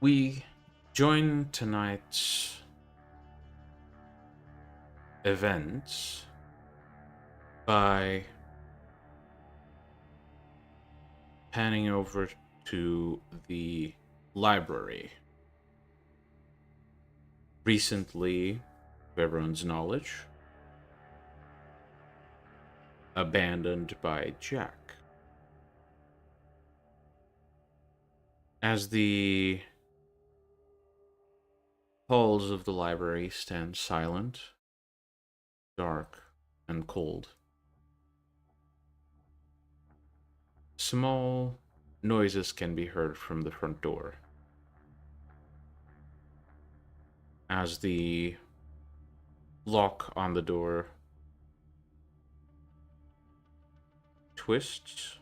We join tonight's events by panning over to the library. Recently, to everyone's knowledge, abandoned by Jack. As the halls of the library stand silent, dark, and cold, small noises can be heard from the front door. As the lock on the door twists,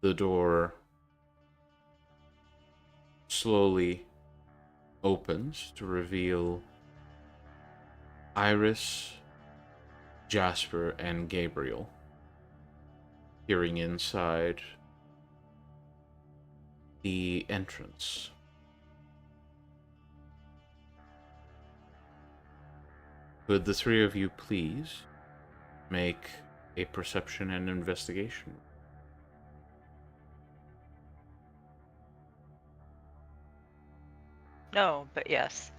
the door slowly opens to reveal Iris, Jasper, and Gabriel peering inside the entrance. Could the three of you please make a perception and investigation? No, but yes.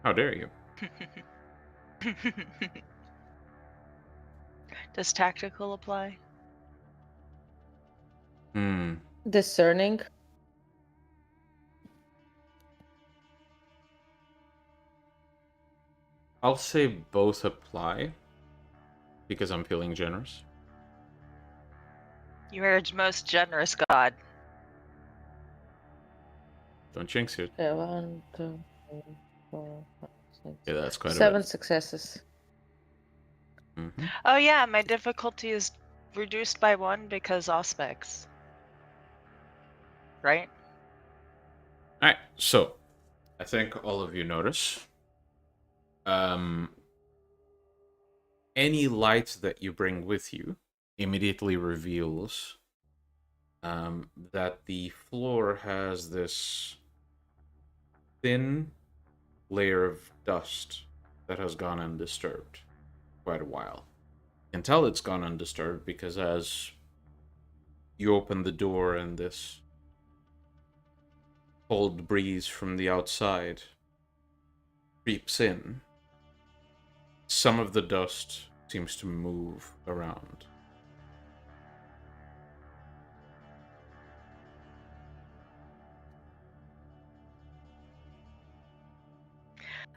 How dare you? Does tactical apply? Discerning. I'll say both apply because I'm feeling generous. You are the most generous god. Don't jinx it. Yeah, 1, 2, 3, 4, 5, 6. Yeah, that's quite a 7 bit. successes. Oh yeah, my difficulty is reduced by 1 because aspects. Right? Alright, so I think all of you notice any light that you bring with you immediately reveals that the floor has this thin layer of dust that has gone undisturbed quite a while. You can tell it's gone undisturbed because as you open the door and this cold breeze from the outside creeps in, some of the dust seems to move around.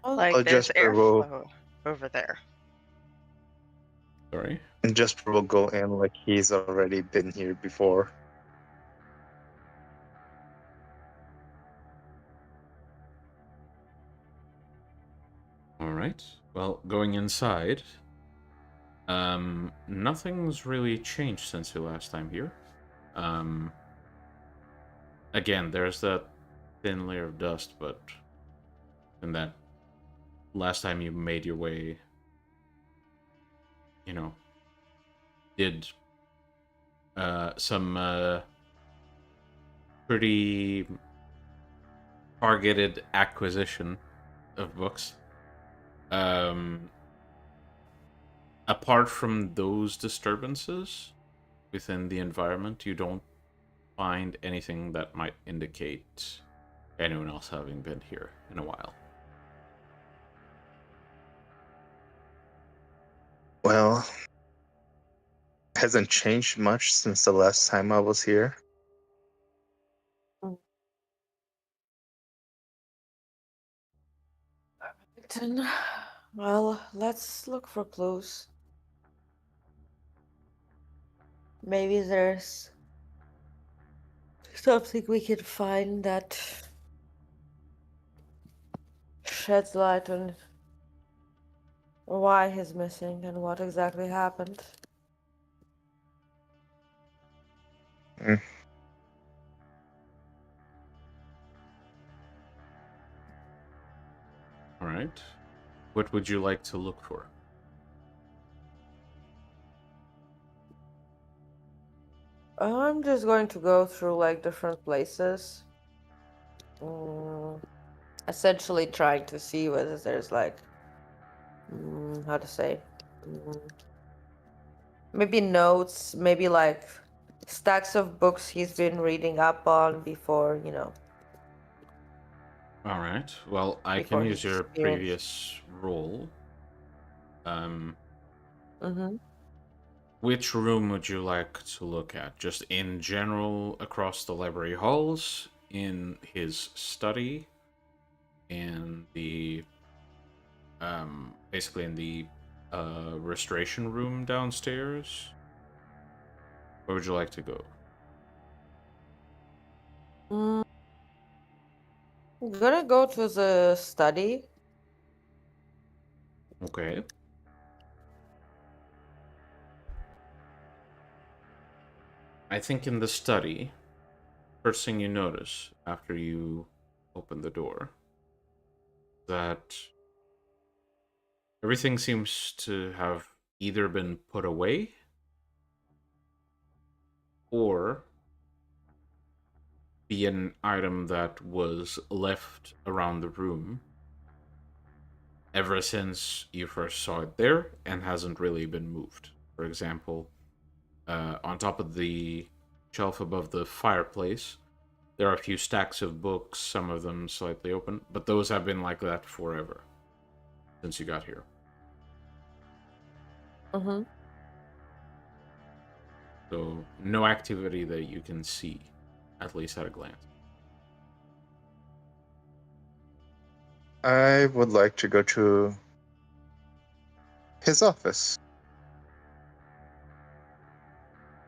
Like I'll there's Jasper will airflow over there. Sorry? Jasper will go in like he's already been here before. Alright. Well, going inside, nothing's really changed since your last time here. Again, there's that thin layer of dust, but in that last time you made your way, did some pretty targeted acquisition of books. Apart from those disturbances within the environment, you don't find anything that might indicate anyone else having been here in a while. Well, hasn't changed much since the last time I was here. Well, let's look for clues. Maybe there's something we can find that sheds light on why he's missing and what exactly happened. All right. What would you like to look for? I'm just going to go through like different places. essentially trying to see whether there's like, how to say, maybe notes, maybe like stacks of books he's been reading up on before, All right. Well, I can before he use your experienced. previous roll. Mm-hmm. Which room would you like to look at? Just in general across the library halls, in his study, in the basically in the restoration room downstairs? Where would you like to go? I'm gonna go to the study. Okay. I think in the study, first thing you notice after you open the door, that everything seems to have either been put away or be an item that was left around the room ever since you first saw it there and hasn't really been moved. For example, on top of the shelf above the fireplace, there are a few stacks of books, some of them slightly open, but those have been like that forever since you got here. Mm-hmm. So, no activity that you can see, at least at a glance. I would like to go to his office.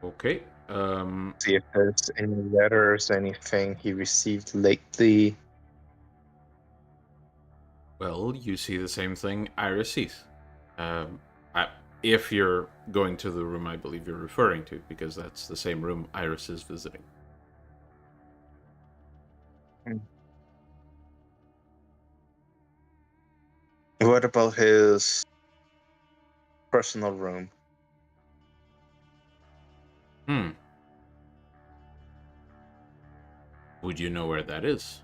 Okay. See if there's any letters, anything he received lately. Well, you see the same thing Iris sees. I, if you're going to the room I believe you're referring to, because that's the same room Iris is visiting. What about his personal room? Would you know where that is?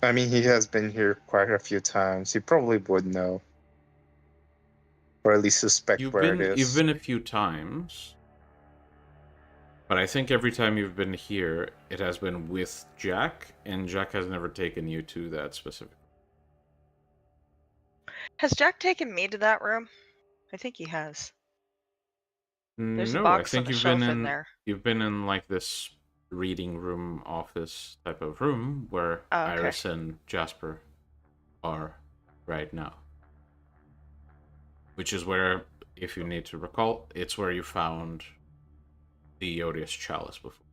I mean, he has been here quite a few times. He probably would know, or at least suspect where it You've is. been a few times, but I think every time you've been here, it has been with Jack, and Jack has never taken you to that specific. Has Jack taken me to that room? I think he has. There's a No, I box on think the shelf in there. you've been in like this reading room office type of room where Oh, okay. Iris and Jasper are right now. Which is where, if you need to recall, it's where you found the odious chalice before.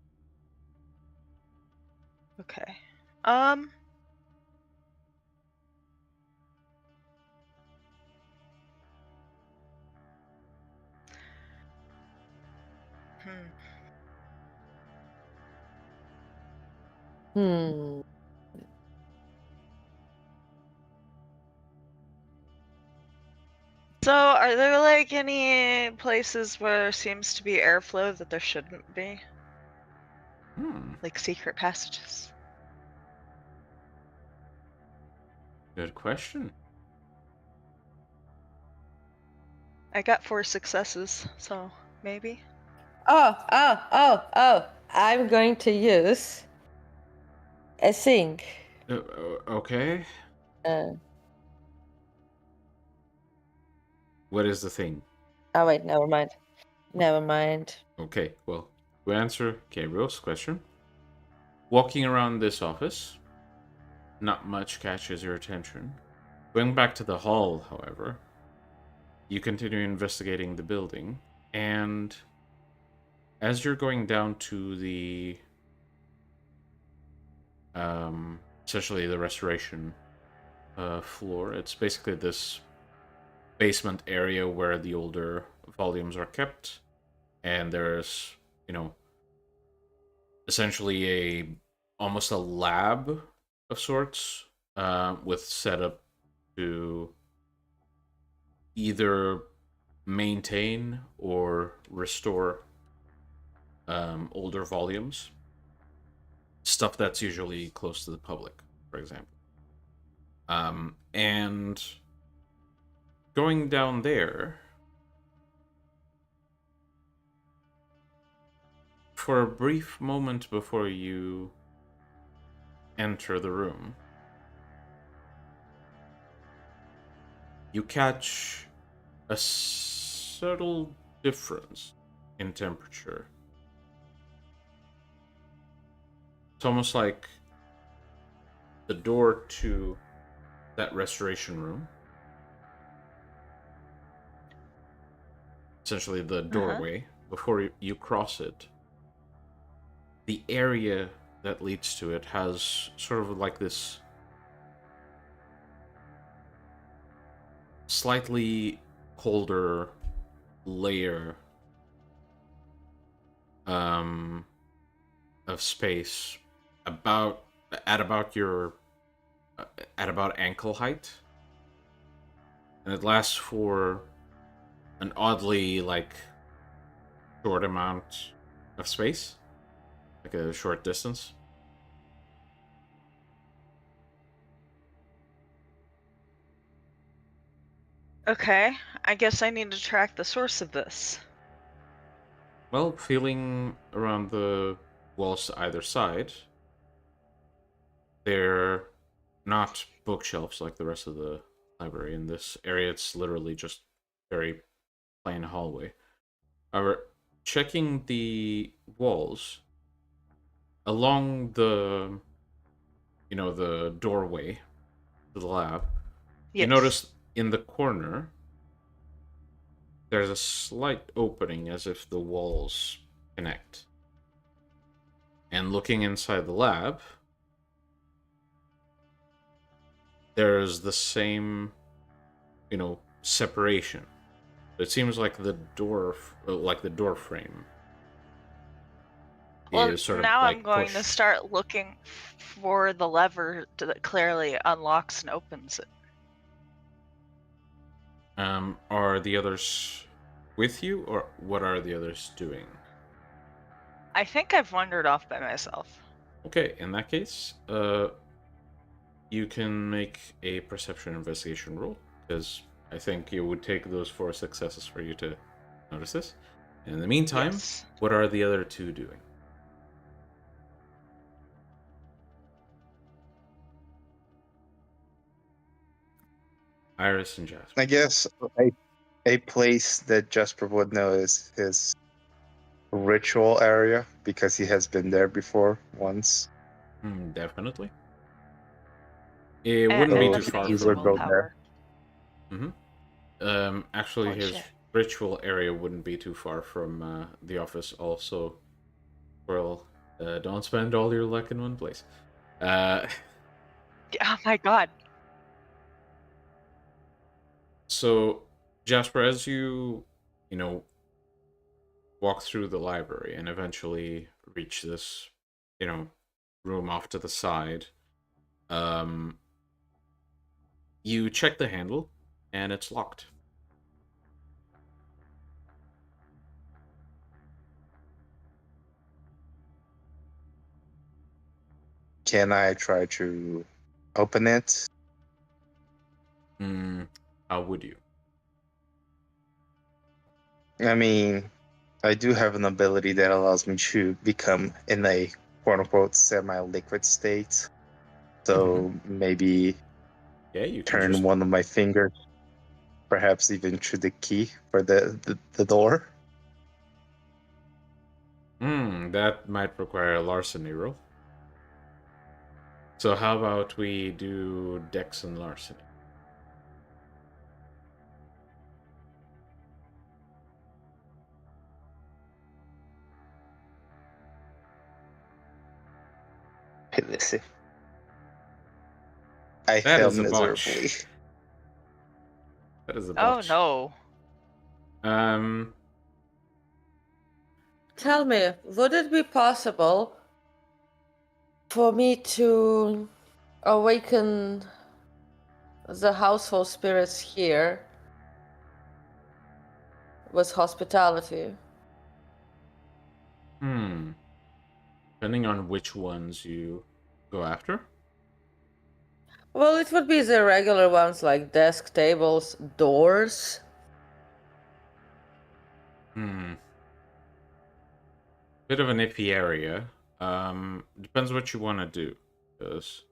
Okay. Hmm. So, are there like any places where there seems to be airflow that there shouldn't be? Like secret passages? Good question. I got 4 successes, so maybe. Oh. I'm going to use a thing. Okay. What is the thing? Oh, wait, never mind. Never mind. Okay, well, to answer Gabriel's question, walking around this office, not much catches your attention. Going back to the hall, however, you continue investigating the building, and as you're going down to the essentially the restoration floor, it's basically this basement area where the older volumes are kept, and there's, essentially almost a lab of sorts, with setup to either maintain or restore older volumes, stuff that's usually close to the public, for example. And going down there, for a brief moment before you enter the room, you catch a subtle difference in temperature. It's almost like the door to that restoration room, essentially the doorway, before you cross it, the area that leads to it has sort of like this slightly colder layer of space at about ankle height, and it lasts for an oddly short amount of space, like a short distance. Okay, I guess I need to track the source of this. Well, feeling around the walls to either side, they're not bookshelves like the rest of the library. In this area, it's literally just very plain hallway. However, checking the walls along the doorway to the lab, Yes. you notice in the corner there's a slight opening as if the walls connect. And looking inside the lab, there's the same, separation. It seems like the door frame. Well, is sort of now like I'm going to pushed. start looking for the lever that clearly unlocks and opens it. Are the others with you, or what are the others doing? I think I've wandered off by myself. Okay, in that case, you can make a perception investigation roll, because I think it would take those 4 successes for you to notice this. And in the meantime, Yes. what are the other 2 doing? Iris and Jasper. I guess a place that Jasper would know is his ritual area because he has been there before once. Definitely. It wouldn't And be the too far fangs from. go there. Actually, Holy his shit. ritual area wouldn't be too far from the office. Also, well, don't spend all your luck in one place. Oh my god. So, Jasper, as you walk through the library and eventually reach this, room off to the side, you check the handle, and it's locked. Can I try to open it? How would you? I mean, I do have an ability that allows me to become in a quote-unquote semi-liquid state. So maybe Yeah, you can turn just. one of my fingers, perhaps even to the key for the door. That might require a larceny roll. So how about we do Dex and larceny? Let's see. I That failed is a botch. miserably. That is a Oh botch. no. Tell me, would it be possible for me to awaken the household spirits here with hospitality? Depending on which ones you go after. Well, it would be the regular ones like desk, tables, doors. Bit of an iffy area. Depends what you want to do. Because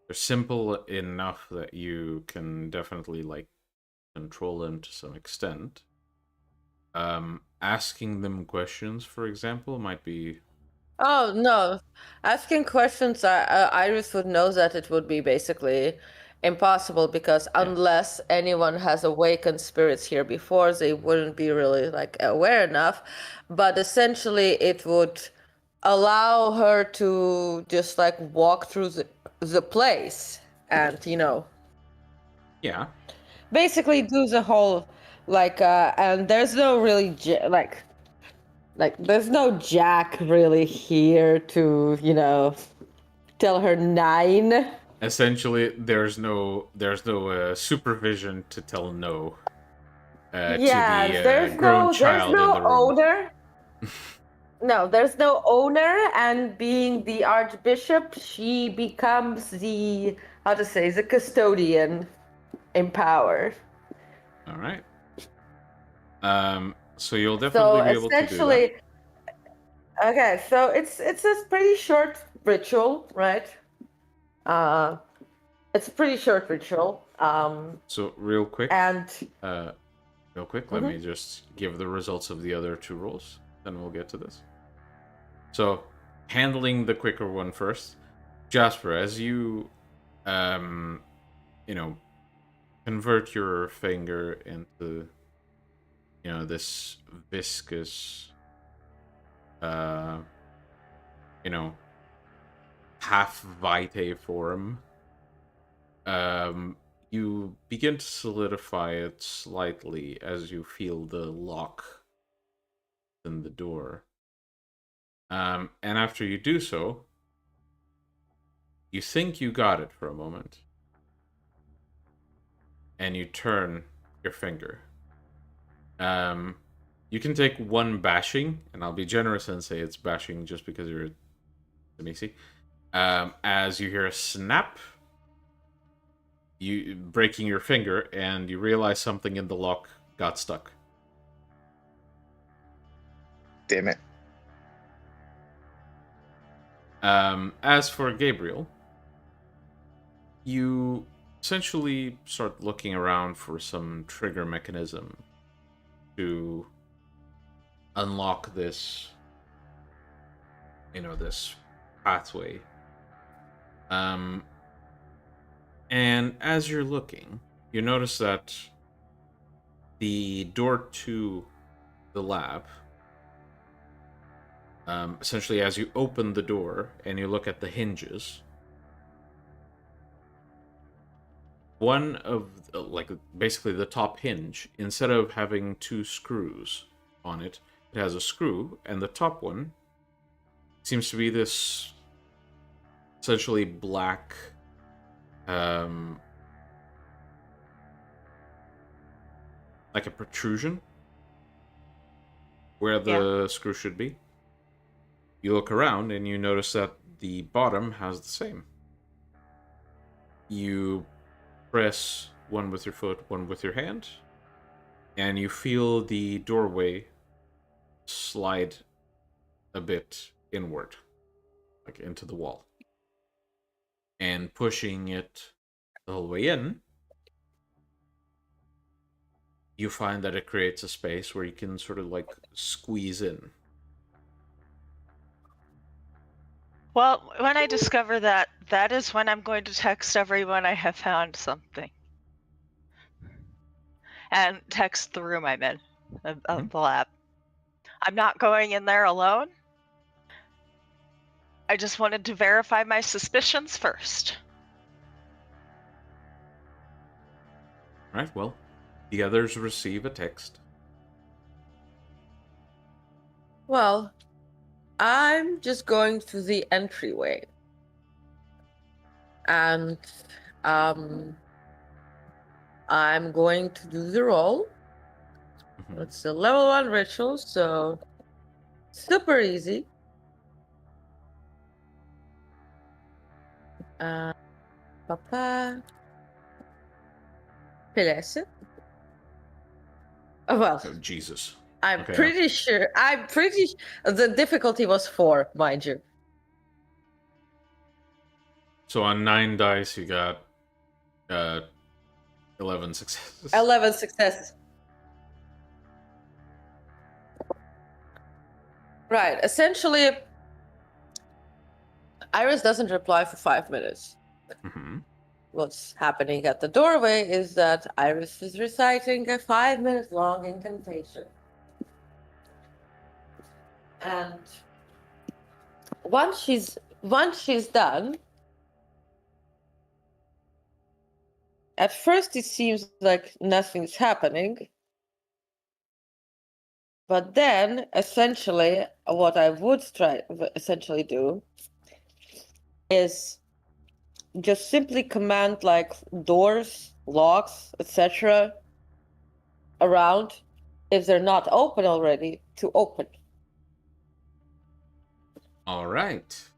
they're simple enough that you can definitely like control them to some extent. Asking them questions, for example, might be... Oh, no. Asking questions, Iris would know that it would be basically impossible because unless anyone has awakened spirits here before, they wouldn't be really like aware enough. But essentially, it would allow her to just like walk through the place and, Yeah. basically do the whole like and there's no really like there's no Jack really here to tell her 9. Essentially, there's no supervision to tell no to the there's grown no child in the room. owner. No, there's no owner, and being the archbishop, she becomes the the custodian in power. All right. So you'll definitely be able to do that. Okay, so it's a pretty short ritual, right? It's a pretty short ritual. So real quick, and let me just give the results of the other 2 rolls, then we'll get to this. So, handling the quicker one first, Jasper, as you, convert your finger into, this viscous, half vitae form, you begin to solidify it slightly as you feel the lock in the door. And after you do so, you think you got it for a moment. And you turn your finger. You can take 1 bashing, and I'll be generous and say it's bashing just because you're Demisi. As you hear a snap, you breaking your finger, and you realize something in the lock got stuck. Damn it. As for Gabriel, you essentially start looking around for some trigger mechanism to unlock this, this pathway. And as you're looking, you notice that the door to the lab, essentially as you open the door and you look at the hinges, one of, basically the top hinge, instead of having 2 screws on it, it has a screw, and the top one seems to be this essentially black, like a protrusion where the screw should be. You look around and you notice that the bottom has the same. You press one with your foot, one with your hand, and you feel the doorway slide a bit inward, like into the wall. And pushing it the whole way in, you find that it creates a space where you can sort of like squeeze in. Well, when I discover that, that is when I'm going to text everyone I have found something. And text the room I'm in, of the lab. I'm not going in there alone. I just wanted to verify my suspicions first. Right, well, the others receive a text. Well, I'm just going through the entryway. And I'm going to do the roll. It's a level 1 ritual, so Super easy. Papa. Pelesse. Well, Oh, Jesus. I'm Okay. pretty sure. The difficulty was 4, mind you. So on 9 dice, you got 11 successes. 11 successes. Right. Essentially, Iris doesn't reply for 5 minutes. Mm-hmm. What's happening at the doorway is that Iris is reciting a 5-minute long incantation. And once she's done, at first it seems like nothing's happening. But then, essentially, what I would essentially do is just simply command like doors, locks, etc. around, if they're not open already, to open. All right.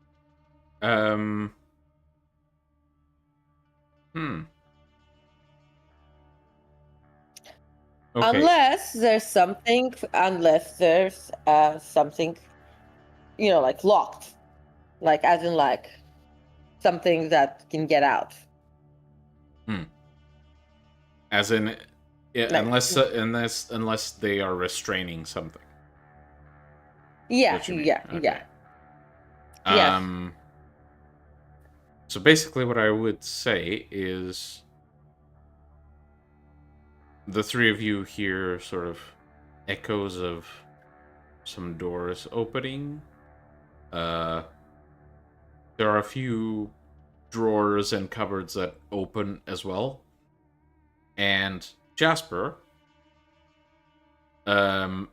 Okay. Unless there's something, like locked, like as in like something that can get out. As in, yeah, Like- unless they are restraining something. Yeah, What you mean. yeah, Okay. yeah. Yes. So basically, what I would say is the three of you hear sort of echoes of some doors opening. There are a few drawers and cupboards that open as well. And Jasper,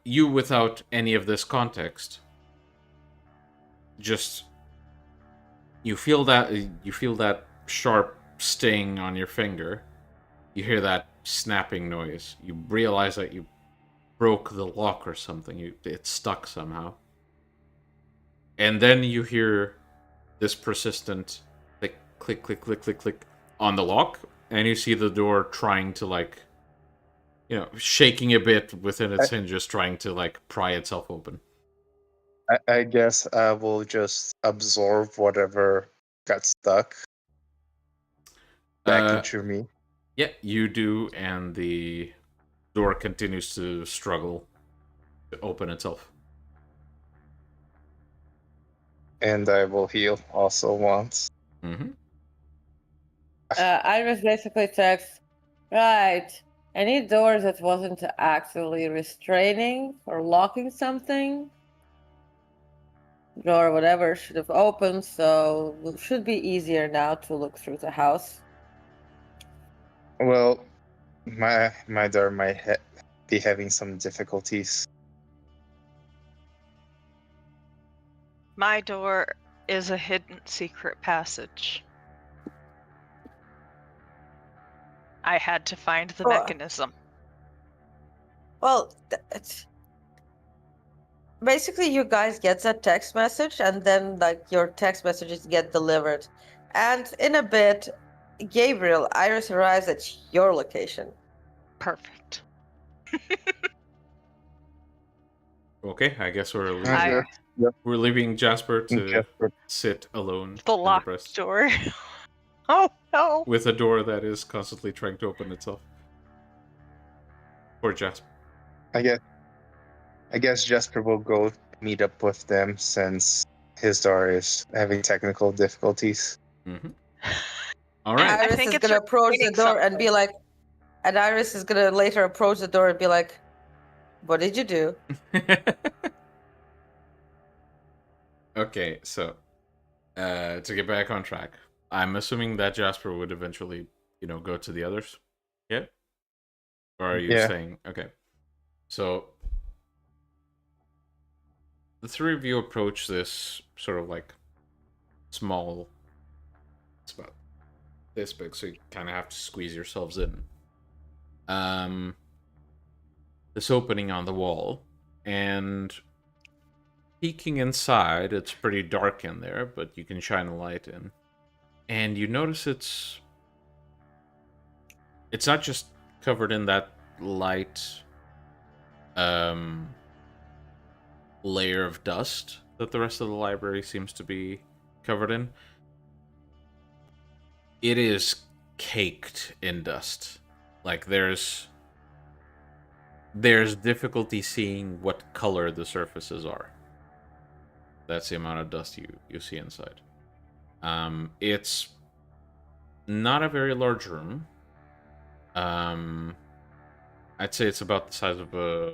you without any of this context, just you feel that sharp sting on your finger. You hear that snapping noise. You realize that you broke the lock or something. It's stuck somehow. And then you hear this persistent click, click, click, click, click, click on the lock, and you see the door trying to shaking a bit within its hinges, trying to pry itself open. I guess I will just absorb whatever got stuck back into me. Yeah, you do, and the door continues to struggle to open itself. And I will heal also once. Mm-hmm. Iris basically checks, right, any doors that wasn't actually restraining or locking something, or whatever, should have opened, so it should be easier now to look through the house. Well, my door might be having some difficulties. My door is a hidden secret passage. I had to find the mechanism. Well, basically you guys get that text message, and then your text messages get delivered. And in a bit, Gabriel, Iris arrives at your location. Perfect. Okay, I guess we're leaving. I- We're leaving Jasper to sit alone. The locked door. Oh no! With a door that is constantly trying to open itself. Poor Jasper. I guess Jasper will go meet up with them since his door is having technical difficulties. Mm-hmm. All right. Iris is gonna approach the door and be like, and Iris is gonna later approach the door and be like, "What did you do?" Okay, so to get back on track, I'm assuming that Jasper would eventually, go to the others. Yeah? Or are you saying okay? So the three of you approach this sort of small. It's about this big, so you kind of have to squeeze yourselves in. This opening on the wall, and peeking inside, it's pretty dark in there, but you can shine a light in. And you notice it's not just covered in that light layer of dust that the rest of the library seems to be covered in. It is caked in dust. Like there's difficulty seeing what color the surfaces are. That's the amount of dust you see inside. It's not a very large room. I'd say it's about the size of a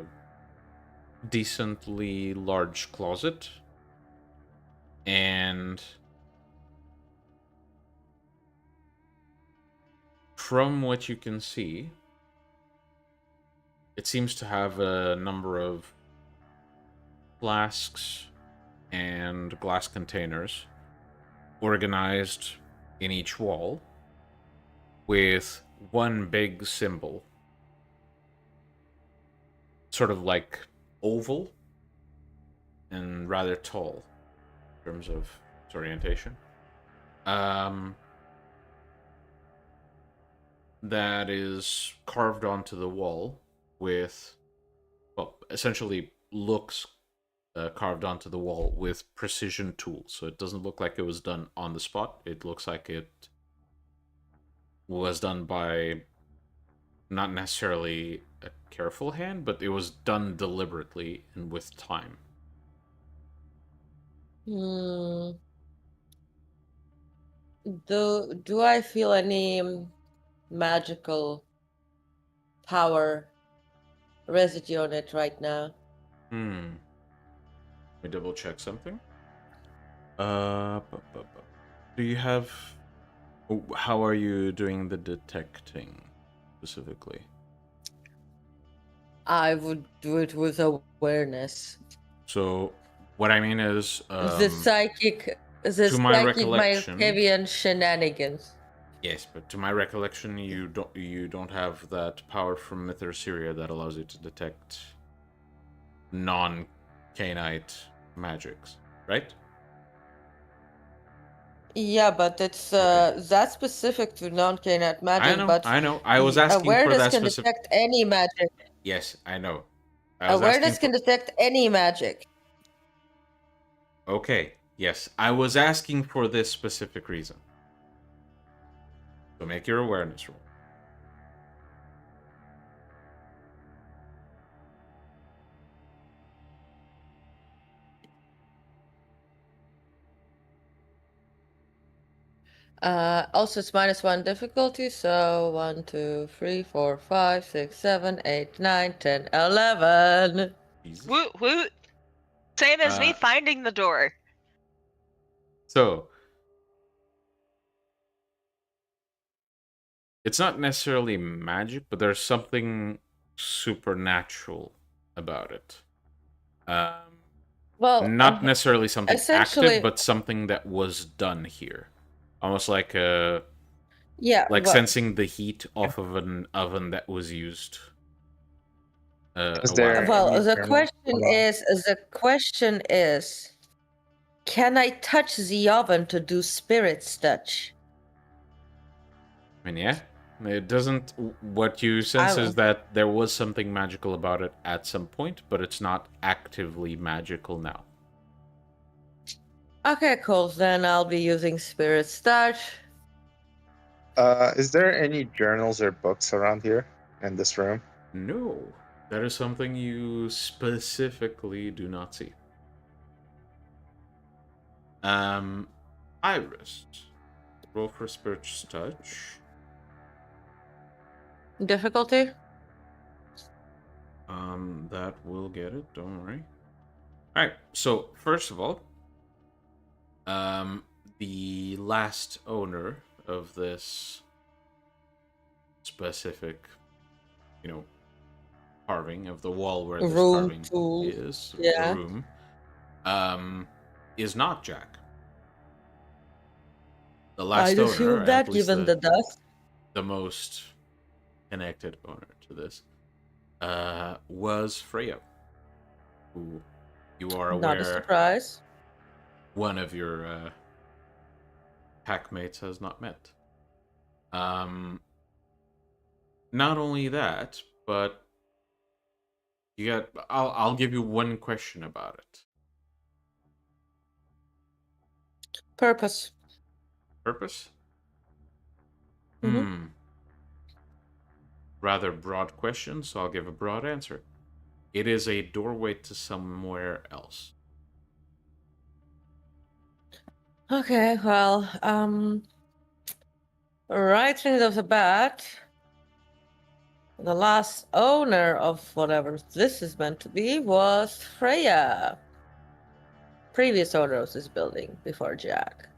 decently large closet. And from what you can see, it seems to have a number of flasks and glass containers organized in each wall with one big symbol, sort of like oval and rather tall in terms of its orientation. That is carved onto the wall with, well, essentially looks carved onto the wall with precision tools. So it doesn't look like it was done on the spot. It looks like it was done by not necessarily a careful hand, but it was done deliberately and with time. Do I feel any magical power residue on it right now? Let me double check something. Do you have... How are you doing the detecting specifically? I would do it with awareness. So what I mean is The psychic recollection, Malkavian shenanigans. yes, but to my recollection, you don't have that power from Myth or Syria that allows you to detect non-Cainite magics, right? Yeah, but it's that's specific to non-Cainite magic. I know. I was asking for that can specific. Detect any magic. Yes, I know. Awareness can detect any magic. Okay. Yes, I was asking for this specific reason. So make your awareness roll. Also, it's -1 difficulty, so 1, 2, 3, 4, 5, 6, 7, 8, 9, 10, 11. Jesus. Woot woot! Same as me finding the door. So, it's not necessarily magic, but there's something supernatural about it. Well, not necessarily something active, but something that was done here. Almost like sensing the heat off of an oven that was used. The question is, can I touch the oven to do spirit's touch? I mean, yeah. It doesn't... What you sense is that there was something magical about it at some point, but it's not actively magical now. Okay, cool. Then I'll be using spirit's touch. Is there any journals or books around here in this room? No. That is something you specifically do not see. Iris. Roll for spirit's touch. Difficulty? That will get it, don't worry. Alright, so first of all, the last owner of this specific, carving of the wall where this carving is, the room, is not Jack. The last owner, assume that, given the dust, the most connected owner to this, was Freya, who You are Not a aware surprise. one of your packmates has not met. Not only that, but you got. I'll give you one question about it. Purpose. Purpose? Mhm. Rather broad question, so I'll give a broad answer. It is a doorway to somewhere else. Okay, well, right off the bat, the last owner of whatever this is meant to be was Freya. Previous owner of this building before Jack.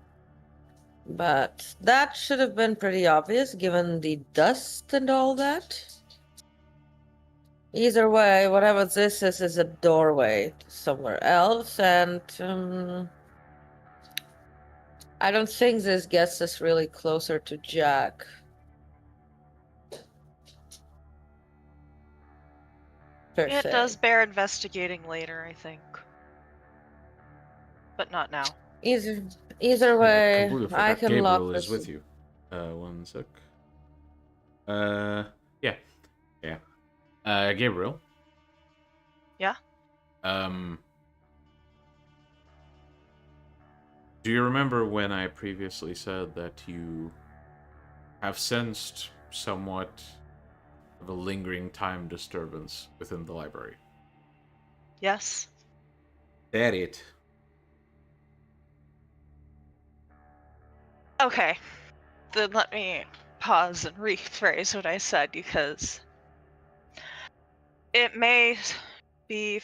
But that should have been pretty obvious given the dust and all that. Either way, whatever this is a doorway to somewhere else, and I don't think this gets us really closer to Jack. It does bear investigating later, I think. But not now. Either way, Completely I forgot can Gabriel lock is this. with you. One sec. Yeah. Gabriel. Yeah? Do you remember when I previously said that you have sensed somewhat of a lingering time disturbance within the library? Yes. That it. Okay. Then let me pause and rephrase what I said, because it may be...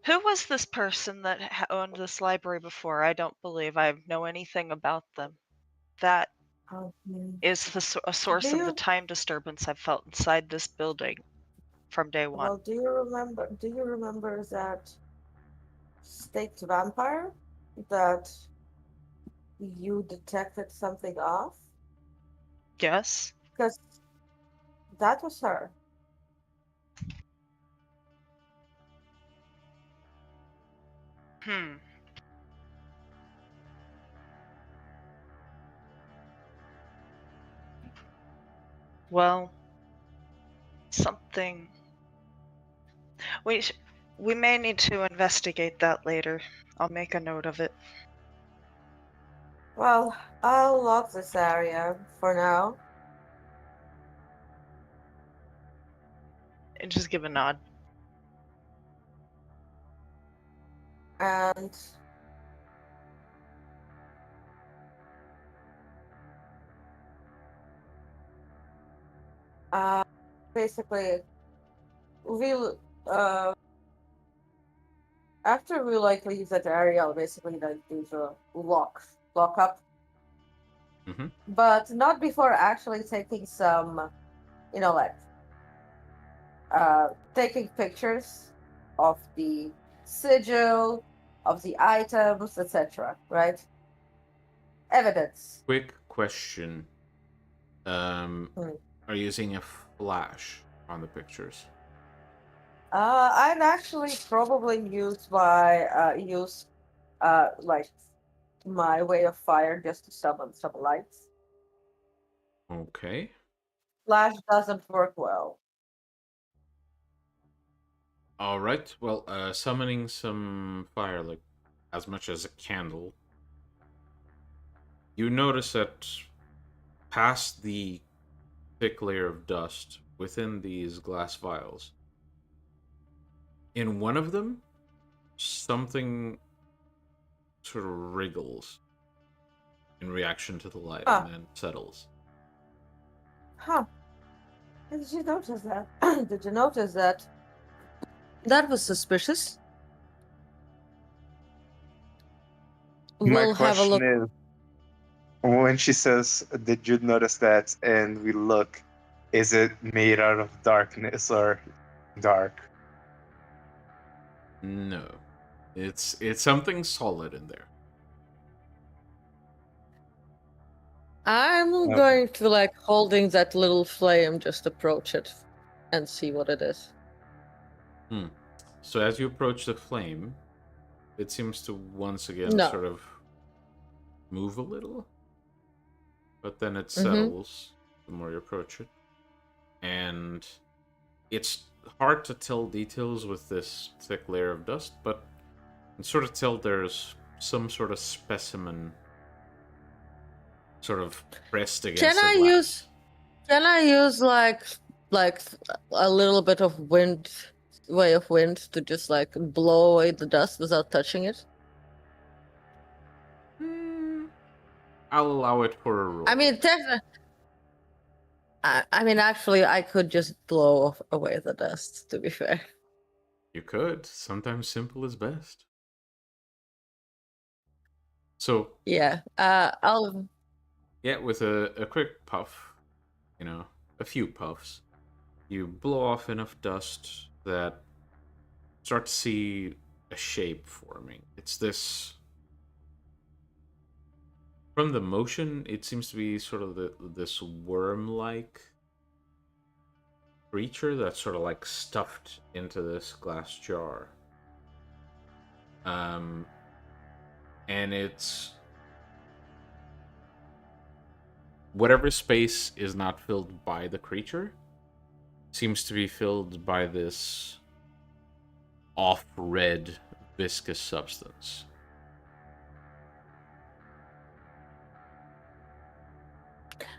Who was this person that owned this library before? I don't believe I know anything about them. That is a source of the time disturbance I've felt inside this building from day one. Well, do you remember that staked vampire that you detected something off? Yes. Because that was her. Well, something... We may need to investigate that later. I'll make a note of it. Well, I'll lock this area for now. And just give a nod. And basically, we'll after we leave that area, I'll basically do the lock up. Mm-hmm. But not before actually taking some, taking pictures of the sigil, of the items, etc. Right? Evidence. Quick question. Are you using a flash on the pictures? I'd actually probably use my my way of fire just to summon some lights. Okay. Flash doesn't work well. All right. Well, summoning some fire, like as much as a candle. You notice that past the thick layer of dust within these glass vials, in one of them, something sort of wriggles in reaction to the light and then settles. Huh. Did you notice that? Did you notice that? That was suspicious. My We'll have a look. question is, when she says, "Did you notice that?" and we look, is it made out of darkness or dark? No. It's something solid in there. I'm going to holding that little flame, just approach it and see what it is. So as you approach the flame, it seems to once again No. sort of move a little, but then it Mhm. settles the more you approach it. And it's hard to tell details with this thick layer of dust, but you can sort of tell there's some sort of specimen sort of pressed against the glass. Can I use like a little bit of wind to just like blow away the dust without touching it? I'll allow it for a roll. I mean, actually, I could just blow away the dust, to be fair. You could. Sometimes simple is best. So Yeah. I'll. yeah, with a quick puff, a few puffs, you blow off enough dust that start to see a shape forming. It's this. From the motion, it seems to be sort of this worm-like creature that's sort of like stuffed into this glass jar. And it's whatever space is not filled by the creature seems to be filled by this off-red viscous substance.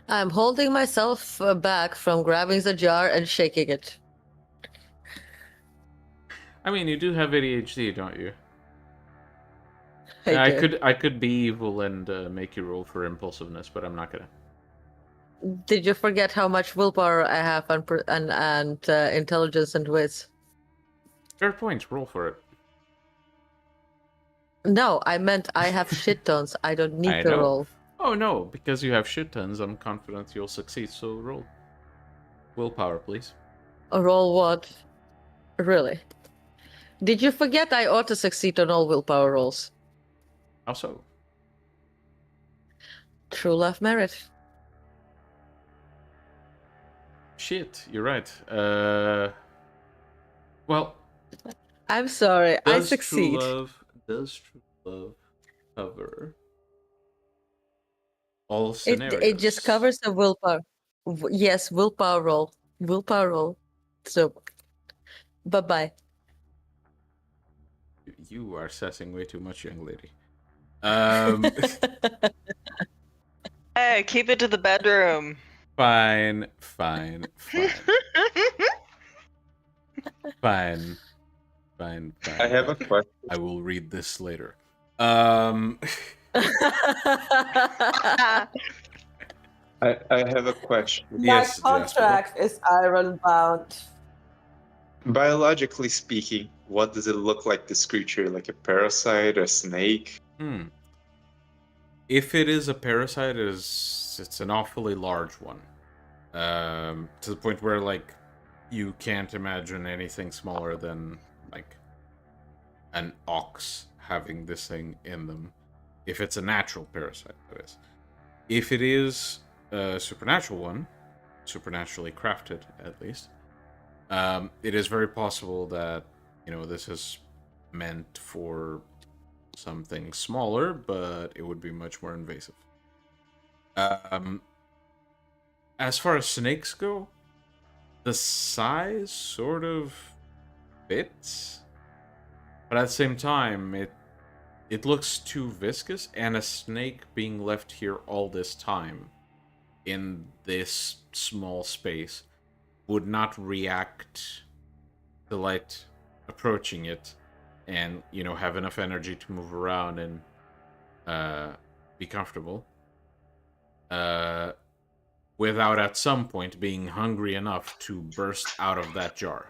I'm holding myself back from grabbing the jar and shaking it. I mean, you do have ADHD, don't you? I I could be evil and make you roll for impulsiveness, but I'm not gonna. Did you forget how much willpower I have and intelligence and wits? Fair point. Roll for it. No, I meant I have shit tons. I don't need I to know. roll. Oh no, because you have shit tons, I'm confident you'll succeed. So roll. Willpower, please. Roll what? Really? Did you forget I ought to succeed on all willpower rolls? How so? True love merit. Shit, you're right. Well, I'm sorry. I does succeed. True love cover all scenarios? It just covers the willpower. Yes, willpower roll. Willpower roll. So, bye-bye. You are sassing way too much, young lady. Hey, keep it to the bedroom. Fine. Fine. I have a question. I will read this later. I have a question. Yes, My contract is iron bound. Biologically speaking, what does it look like, this creature? Like a parasite, a snake? If it is a parasite, it's an awfully large one. To the point where, like, you can't imagine anything smaller than, like, an ox having this thing in them. If it's a natural parasite, that is. If it is a supernatural one, supernaturally crafted, at least, it is very possible that, this is meant for something smaller, but it would be much more invasive. As far as snakes go, the size sort of fits, but at the same time, it looks too viscous, and a snake being left here all this time in this small space would not react to light approaching it and, have enough energy to move around and be comfortable without at some point being hungry enough to burst out of that jar.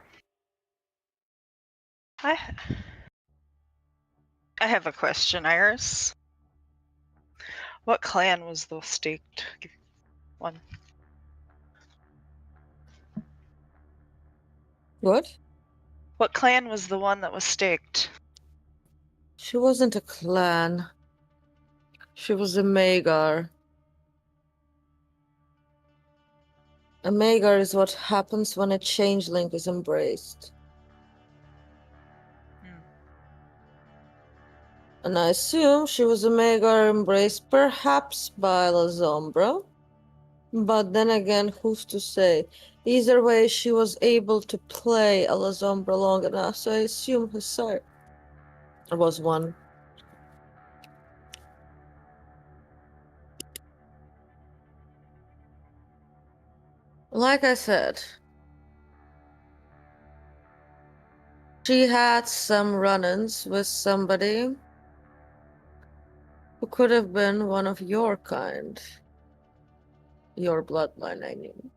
I have a question, Iris. What clan was the staked one? What? What clan was the one that was staked? She wasn't a clan. She was a Magar. A Magar is what happens when a changeling is embraced. And I assume she was a mega embraced perhaps by La Zombra. But then again, who's to say? Either way, she was able to play a La Zombra long enough, so I assume her sire was one. Like I said, she had some run-ins with somebody who could have been one of your kind. Your bloodline, I mean.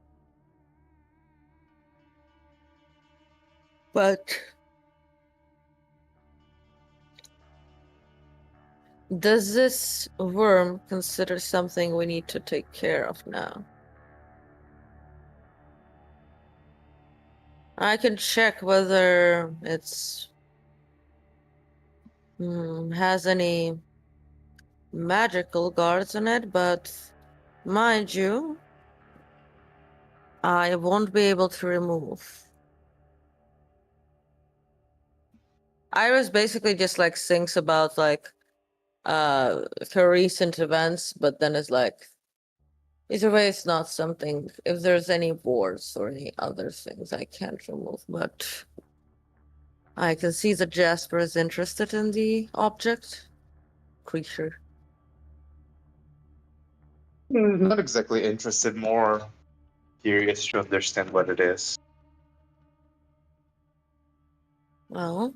But does this worm consider something we need to take care of now? I can check whether it's has any magical guards on it, but mind you, I won't be able to remove. Iris basically just like thinks about like her recent events, but then it's like either way it's not something, if there's any wards or any other things I can't remove, but I can see that Jasper is interested in the object creature. Not exactly interested, more curious to understand what it is. Well,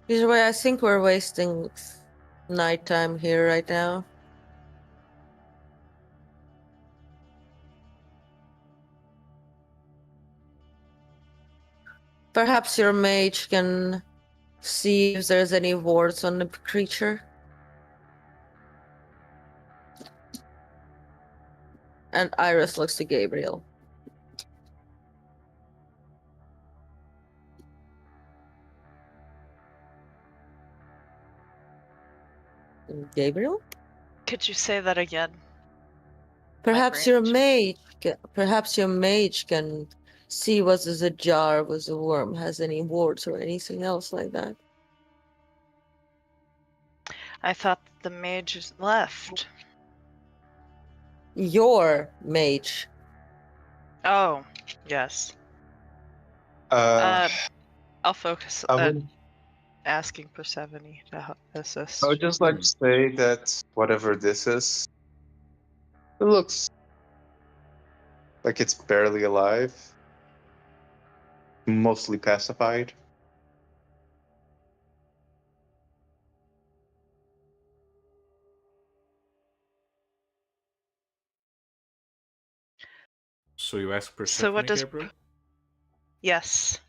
either way, I think we're wasting nighttime here right now. Perhaps your mage can see if there's any wards on the creature. And Iris looks to Gabriel. Gabriel? Could you say that again? Perhaps your mage can see whether the jar with the worm has any wards or anything else like that. I thought the mage left. Your mage. Oh, yes. Uh, I'll focus I on would, asking Persephone to help assist. I would just like to say that whatever this is, it looks like it's barely alive, mostly pacified. So you ask So Persephone, what does... Gabriel? Yes.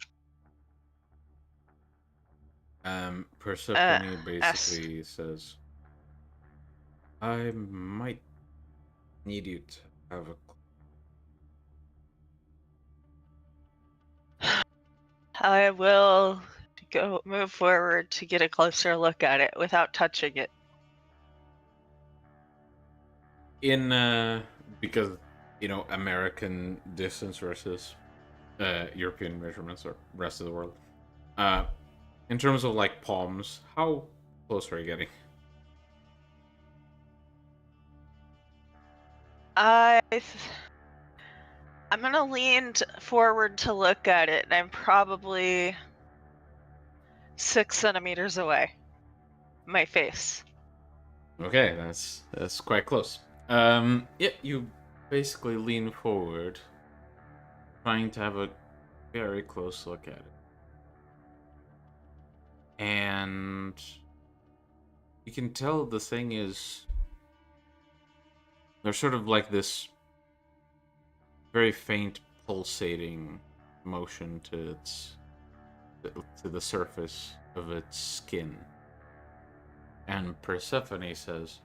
Persephone basically says, I might need you to have a... I will move forward to get a closer look at it without touching it. Because, American distance versus European measurements or rest of the world. In terms of like palms, how close are you getting? I'm gonna lean forward to look at it, and I'm probably 6 centimeters away. My face. Okay, that's quite close. Yeah, you basically lean forward, trying to have a very close look at it. And you can tell the thing is, there's sort of like this very faint pulsating motion to the surface of its skin. And Persephone says,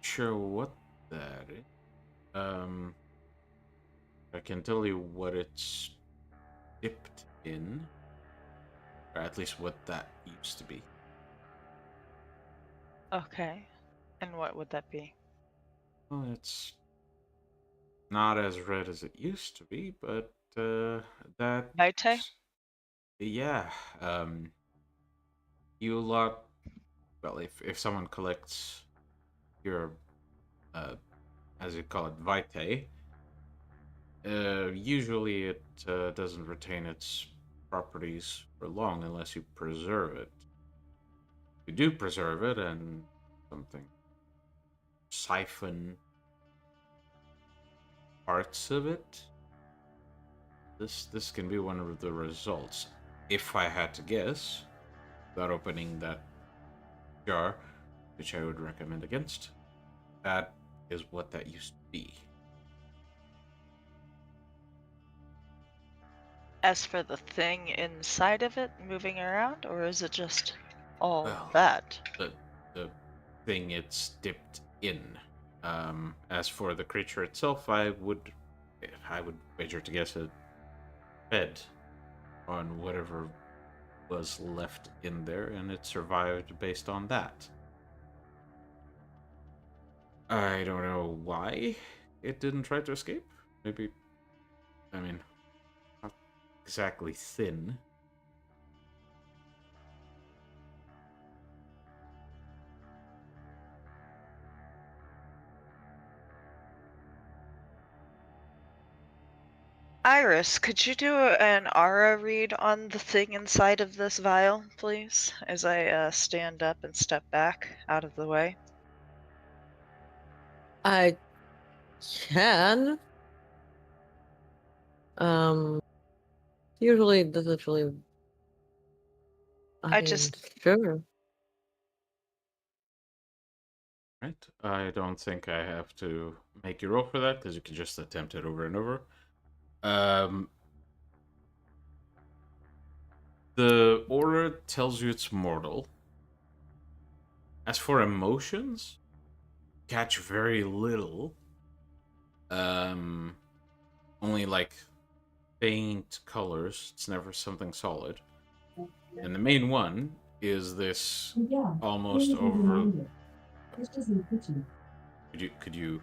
sure what that is. I can tell you what it's dipped in. Or at least what that used to be. Okay. And what would that be? Well, it's not as red as it used to be, but that Vitae? yeah, you lot. Well, if someone collects your as you call it, vitae, usually it doesn't retain its properties for long unless you preserve it. You do preserve it and something siphon parts of it. This can be one of the results. If I had to guess, without opening that jar, which I would recommend against, that is what that used to be. As for the thing inside of it moving around, or is it just all Well, that? The thing it's dipped in. As for the creature itself, I would wager to guess it fed on whatever was left in there, and it survived based on that. I don't know why it didn't try to escape. Maybe, I mean, not exactly thin. Iris, could you do an aura read on the thing inside of this vial, please? As I stand up and step back out of the way. I can. Usually it doesn't really. I mean, sure. Right. I don't think I have to make you roll for that because you can just attempt it over and over. The aura tells you it's mortal. As for emotions, catch very little. Only like faint colors. It's never something solid. And the main one is this almost over. Could you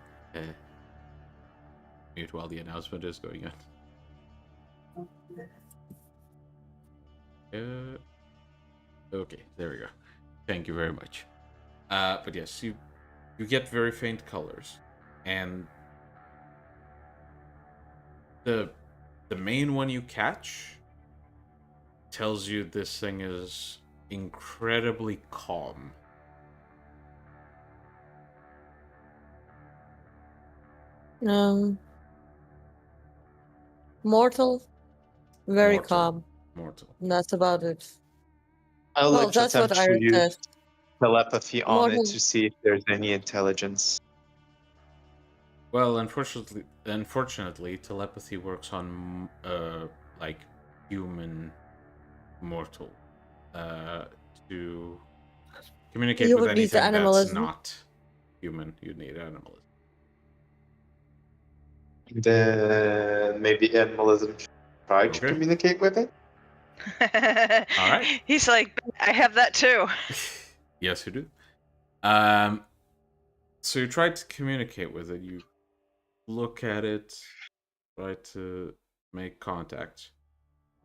mute while the announcement is going on? Okay, there we go. Thank you very much. But yes, you get very faint colors, and the main one you catch tells you this thing is incredibly calm. Mortal, very Mortal. calm. Mortal. And that's about it. I'll Well, let you that's what attempt to Iris use said. telepathy on it Mortal. to see if there's any intelligence. Well, unfortunately, telepathy works on like human mortal. To communicate You with would need the anything that's animalism. not human, you need animalism. Then maybe animalism try to Okay. communicate with it. All right. He's like, I have that too. Yes, you do. So you try to communicate with it. You look at it, try to make contact.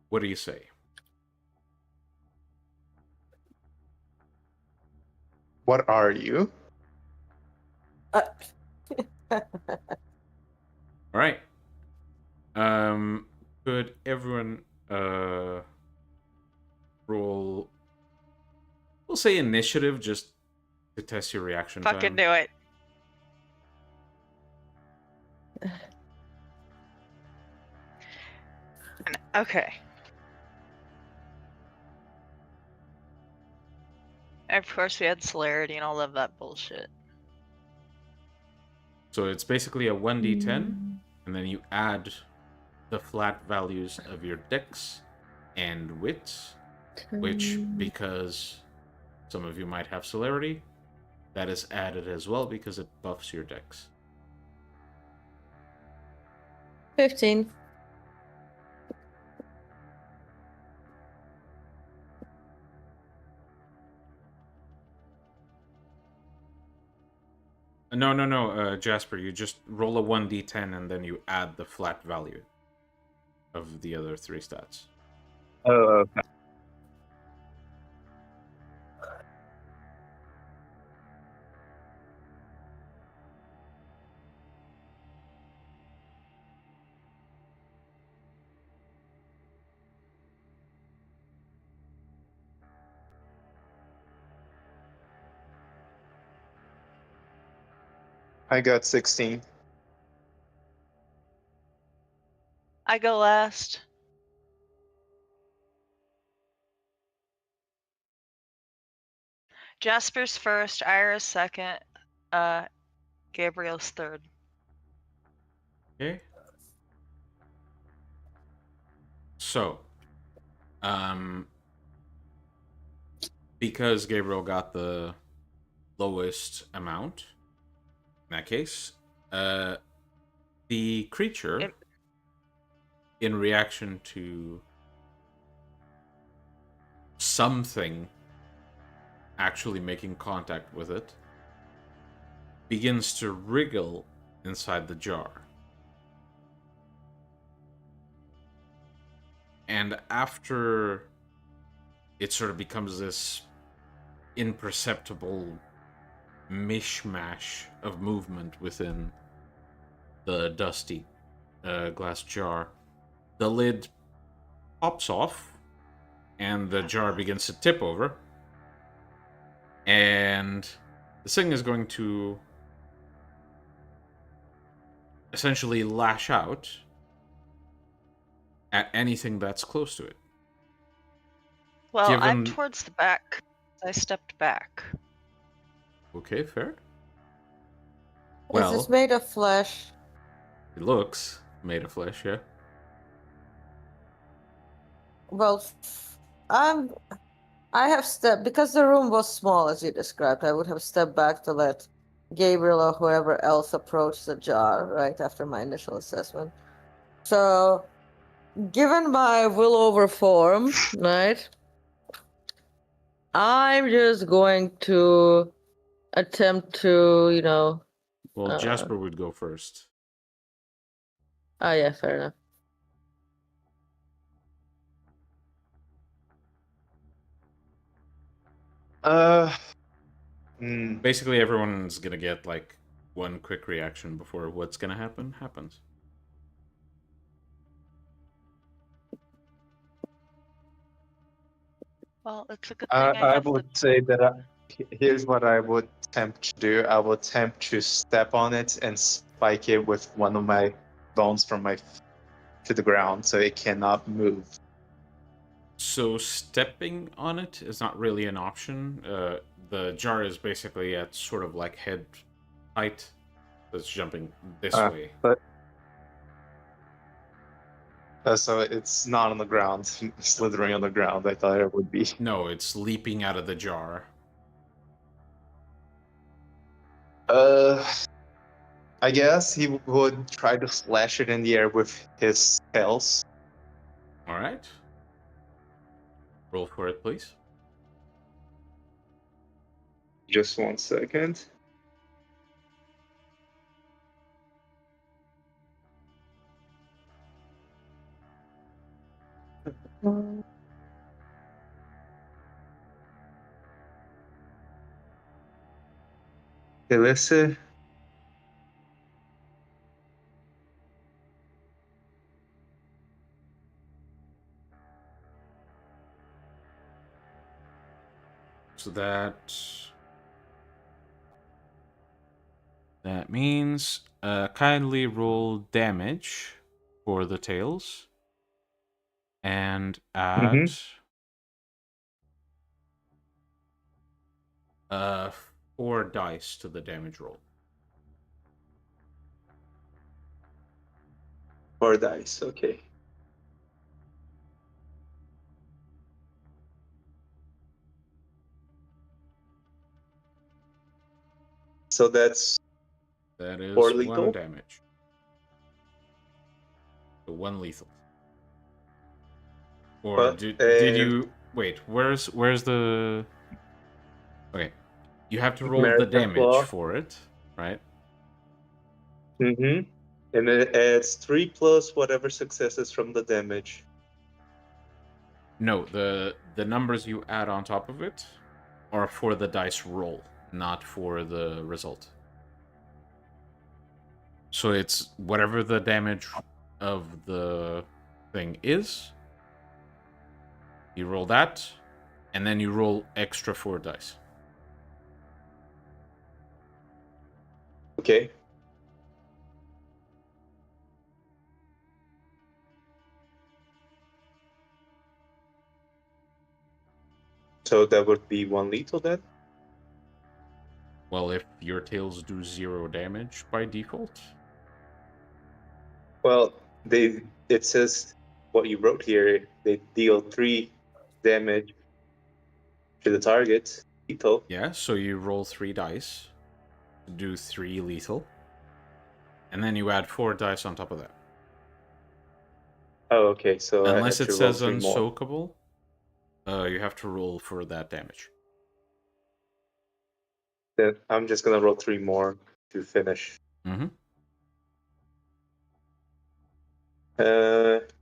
What do you say? What are you? All right. Could everyone roll? We'll say initiative just to test your reaction time. Fucking do it. Okay. Of course, we had celerity and all of that bullshit. So it's basically a 1d10, and then you add the flat values of your dex and wits, which, because some of you might have celerity, that is added as well because it buffs your dex. 15. No, Jasper, you just roll a 1d10 and then you add the flat value. of the other 3 stats. Oh, okay. I got 16. I go last. Jasper's first, Ira's second, Gabriel's third. Okay. So, because Gabriel got the lowest amount, in that case, the creature, in reaction to something actually making contact with it, begins to wriggle inside the jar. And after it sort of becomes this imperceptible mishmash of movement within the dusty glass jar, the lid pops off and the jar begins to tip over, and the thing is going to essentially lash out at anything that's close to it. Well, I'm Given- towards the back. I stepped back. Okay, fair. Is Well, this made of flesh? it looks made of flesh, yeah. Well, I have stepped because the room was small as you described. I would have stepped back to let Gabriel or whoever else approach the jar right after my initial assessment. So, given my will over form, right, I'm just going to attempt to, Well, Jasper would go first. Oh yeah, fair enough. Basically, everyone's gonna get like one quick reaction before what's gonna happen happens. Well, it's a good thing I I have would say that here's what I would attempt to do. I would attempt to step on it and spike it with one of my bones from my to the ground so it cannot move. So stepping on it is not really an option. The jar is basically at sort of like head height. It's jumping this way. But so it's not on the ground, slithering on the ground. I thought it would be. No, it's leaping out of the jar. I guess he would try to slash it in the air with his spells. All right. Roll for it, please. Just 1 second. Beleza. So that means kindly roll damage for the tails and add 4 dice to the damage roll. 4 dice, okay. So that is 4 lethal? 1 damage. So 1 lethal. Or But, did you wait? Where's the? Okay, you have to roll the American damage Claw. for it, right? Mm-hmm. And it adds 3 plus whatever successes from the damage. No, the numbers you add on top of it are for the dice roll, not for the result. So it's whatever the damage of the thing is, you roll that, and then you roll extra 4 dice. Okay. So that would be 1 lethal then? Well, if your tails do 0 damage by default. Well, it says what you wrote here. They deal 3 damage to the target. Lethal. Yeah, so you roll 3 dice to do 3 lethal. And then you add 4 dice on top of that. Oh, okay. So Unless I have it to roll says 3 more. unsoakable, you have to roll for that damage. Then I'm just gonna roll 3 more to finish. Mm-hmm.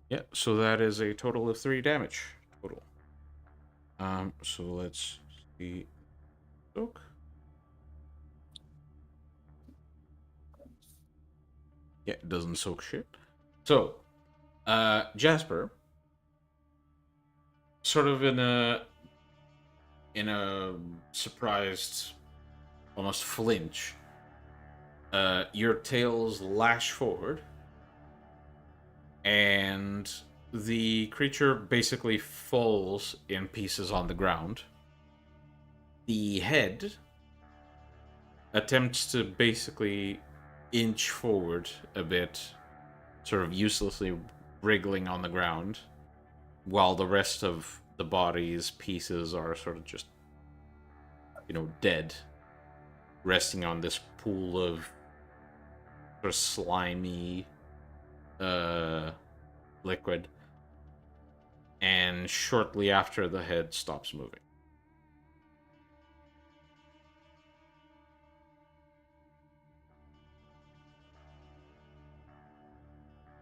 Yeah, so that is a total of 3 damage total. So let's see. Soak. Yeah, it doesn't soak shit. So, Jasper, sort of in a surprised, almost flinch, your tails lash forward, and the creature basically falls in pieces on the ground. The head attempts to basically inch forward a bit, sort of uselessly wriggling on the ground, while the rest of the body's pieces are sort of just, dead, resting on this pool of sort of slimy liquid. And shortly after, the head stops moving.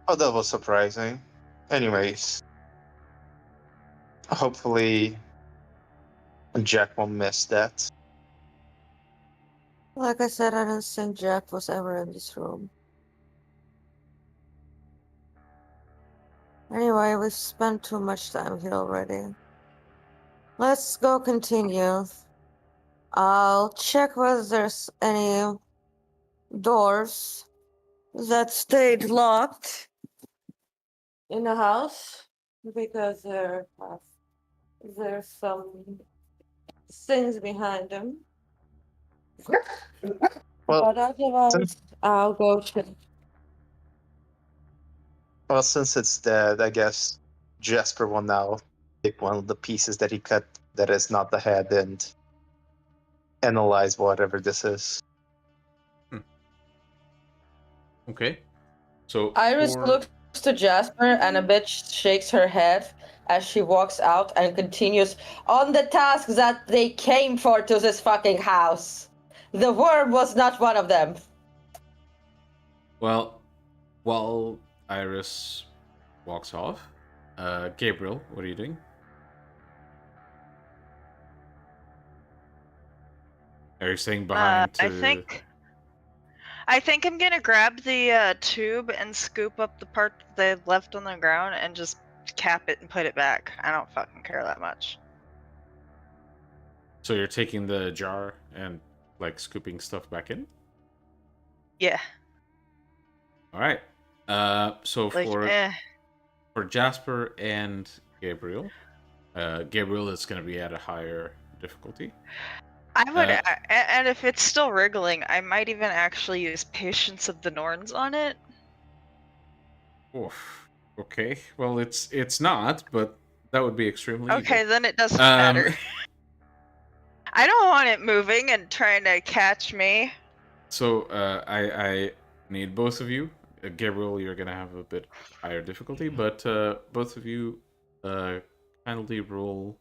Oh, that was surprising. Anyways, hopefully Jack won't miss that. Like I said, I don't think Jack was ever in this room. Anyway, we've spent too much time here already. Let's go continue. I'll check whether there's any doors that stayed locked in the house, because there's some things behind them. Well, But otherwise, I'll go check. Well, since it's dead, I guess Jasper will now take one of the pieces that he cut that is not the head and analyze whatever this is. Okay. So Iris looks to Jasper and a bit shakes her head as she walks out and continues on the task that they came for to this fucking house. The worm was not one of them. Well, while Iris walks off, Gabriel, what are you doing? Are you staying behind I think I'm gonna grab the tube and scoop up the part they left on the ground and just cap it and put it back. I don't fucking care that much. So you're taking the jar and scooping stuff back in? Yeah. All right. So for Jasper and Gabriel, Gabriel is going to be at a higher difficulty. I would, and if it's still wriggling, I might even actually use Patience of the Norns on it. Oof. Okay. Well, it's not, but that would be extremely Okay, evil. then it doesn't matter. I don't want it moving and trying to catch me. So I need both of you. Gabriel, you're gonna have a bit higher difficulty, but both of you kindly roll.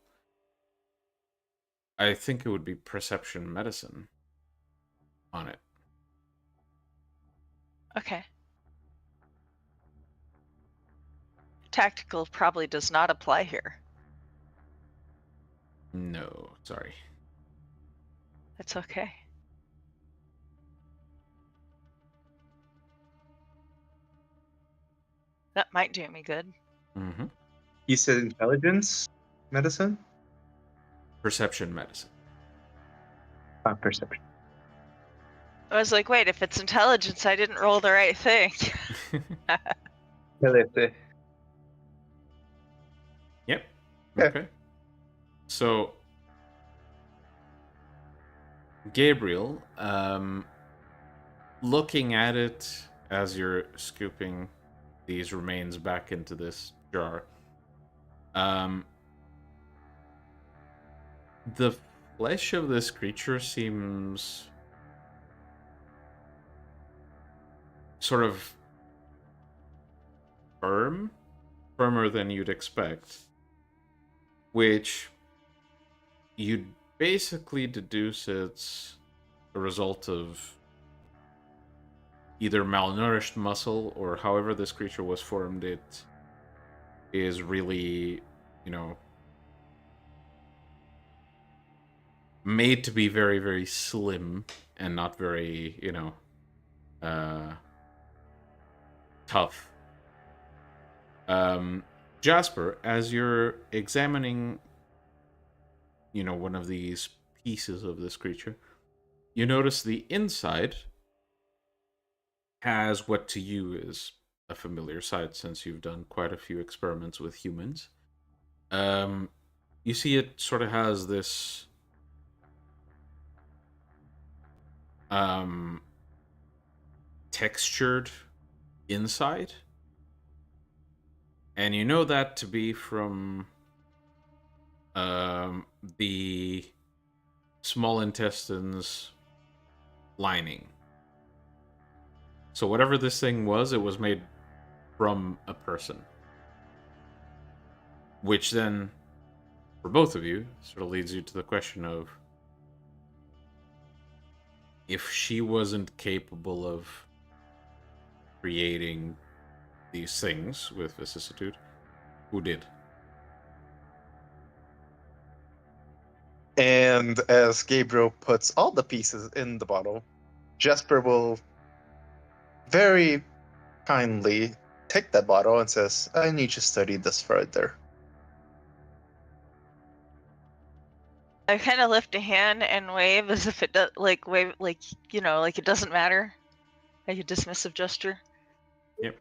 I think it would be perception medicine on it. Okay. Tactical probably does not apply here. No, sorry. It's okay. That might do me good. Mm-hmm. You said intelligence medicine? Perception medicine. Perception. I was like, wait, if it's intelligence, I didn't roll the right thing. Ability. Yep. Yeah. Okay. So, Gabriel, looking at it as you're scooping these remains back into this jar, the flesh of this creature seems sort of firmer than you'd expect, which you'd basically deduce it's a result of either malnourished muscle or however this creature was formed. It is really, made to be very, very slim and not very, tough. Jasper, as you're examining, one of these pieces of this creature, you notice the inside has what to you is a familiar sight since you've done quite a few experiments with humans. You see it sort of has this textured inside, and you know that to be from the small intestines lining. So whatever this thing was, it was made from a person. Which then, for both of you, sort of leads you to the question of, if she wasn't capable of creating these things with vicissitude, who did? And as Gabriel puts all the pieces in the bottle, Jasper will very kindly take that bottle and says, I need to study this further. I kind of lift a hand and wave as if it does, like it doesn't matter, like a dismissive gesture. Yep.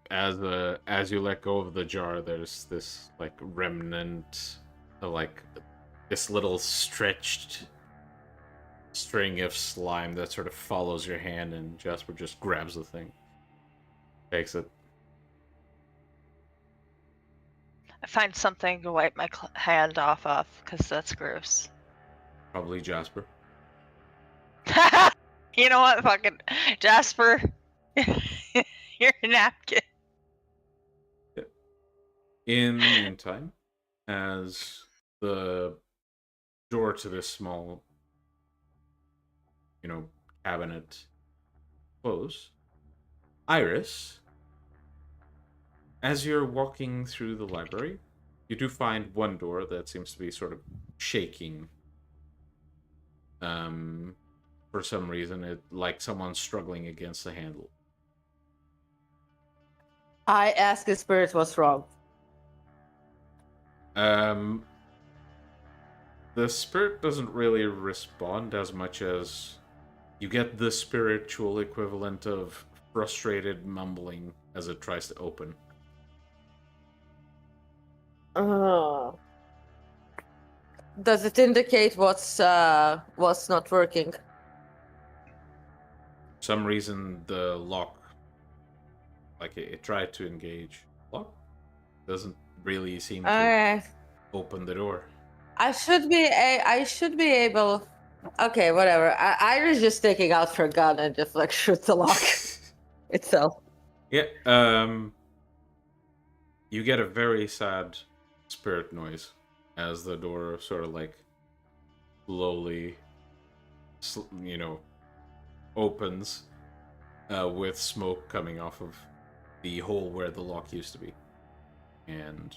As you let go of the jar, there's this like remnant of like this little stretched string of slime that sort of follows your hand, and Jasper just grabs the thing, takes it. I find something to wipe my hand off because that's gross. Probably Jasper. You know what, fucking Jasper, you're a napkin. In the meantime, as the door to this small, cabinet close, Iris, as you're walking through the library, you do find one door that seems to be sort of shaking. For some reason, it like someone's struggling against the handle. I ask the spirit what's wrong. The spirit doesn't really respond as much as you get the spiritual equivalent of frustrated mumbling as it tries to open. Does it indicate what's not working? For some reason, the lock, like it tried to engage. Lock doesn't really seem to open the door. I should be able. Okay, whatever. Iris just taking out her gun and just like shoot the lock itself. Yeah. You get a very sad spirit noise as the door sort of like slowly, opens with smoke coming off of the hole where the lock used to be. and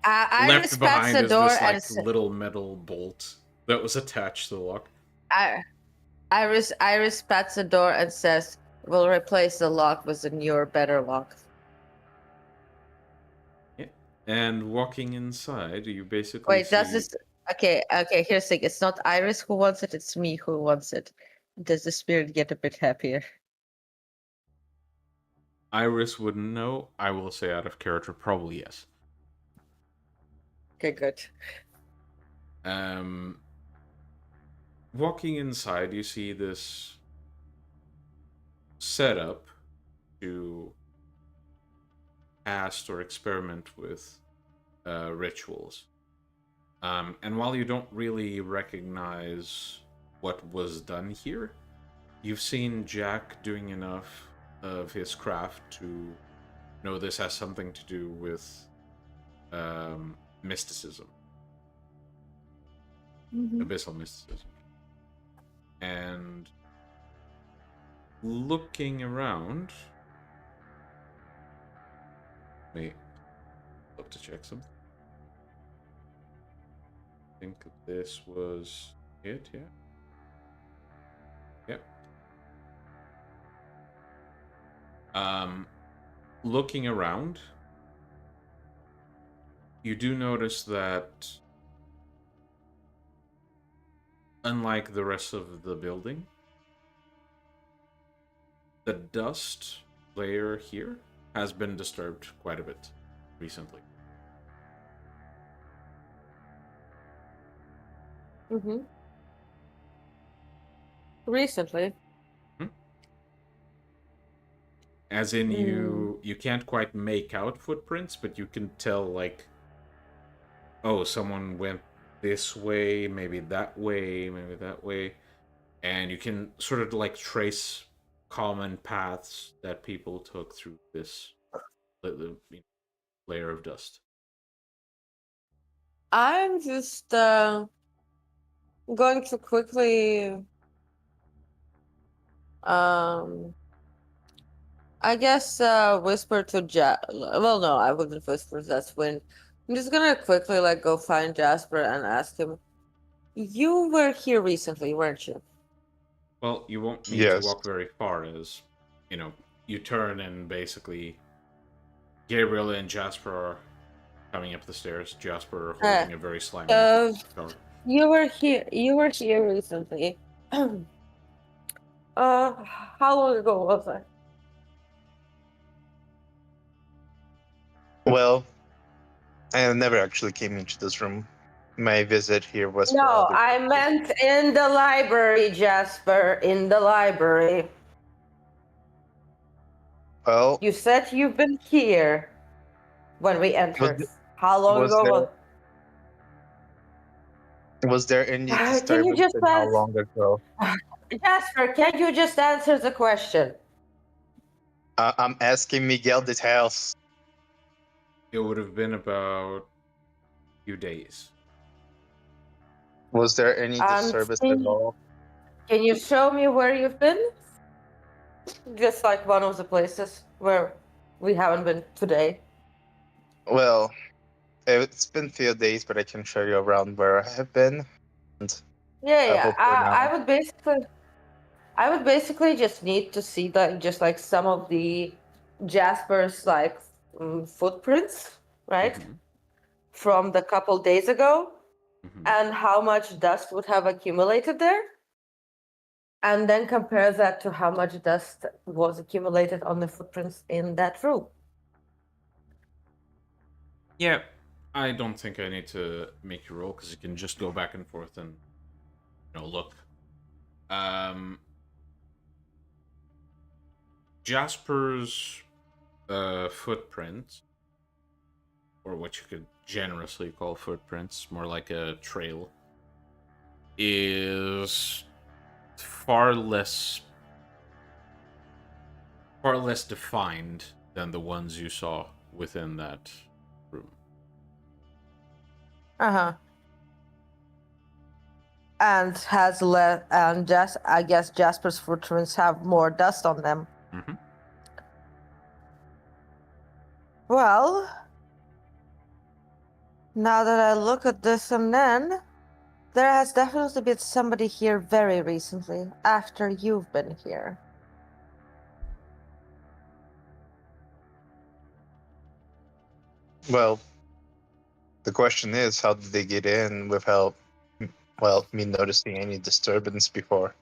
Iris left pats behind the is door this and like little metal bolt that was attached to the lock. Iris pats the door and says, "We'll replace the lock with a newer, better lock." Yeah. And walking inside, you basically Wait, does this? Okay, here's the thing. It's not Iris who wants it. It's me who wants it. Does the spirit get a bit happier? Iris wouldn't know. I will say out of character, probably yes. Okay, good. Walking inside, you see this setup to cast or experiment with rituals. And while you don't really recognize what was done here, you've seen Jack doing enough of his craft to know this has something to do with mysticism. Abyssal mysticism. And looking around, wait, love to check something. I think this was it, yeah. Yep. Looking around, you do notice that unlike the rest of the building, the dust layer here has been disturbed quite a bit recently. Recently. As in, you can't quite make out footprints, but you can tell, like, oh, someone went this way, maybe that way, maybe that way. And you can sort of, like, trace common paths that people took through this layer of dust. I'm just going to quickly I guess whisper to well, no, I wouldn't whisper, that's when I'm just gonna quickly like go find Jasper and ask him, you were here recently, weren't you? Well, you won't need to walk very far, as you turn and basically Gabriel and Jasper are coming up the stairs. Jasper holding a very slimy car. You were here recently. How long ago was I? Well, I never actually came into this room. My visit here was for No, other I people. meant in the library, Jasper, in the library. Well, you said you've been here when we entered. How long ago? Was there any Can you disturbance just and how long ago? Jasper, can you just answer the question? I'm asking Miguel details. It would have been about a few days. Was there any disturbance at all? Can you show me where you've been? Just like one of the places where we haven't been today. Well, it's been a few days, but I can show you around where I have been. And I would basically just need to see like some of the Jasper's like footprints, right? From the couple days ago, and how much dust would have accumulated there, and then compare that to how much dust was accumulated on the footprints in that room. Yeah, I don't think I need to make you roll, because you can just go back and forth and look. Jasper's footprint, or what you could generously call footprints, more like a trail, is far less defined than the ones you saw within that room. And I guess Jasper's footprints have more dust on them. Well, Now that I look at this and then, there has definitely been somebody here very recently, after you've been here. Well, the question is, how did they get in without, me noticing any disturbance before?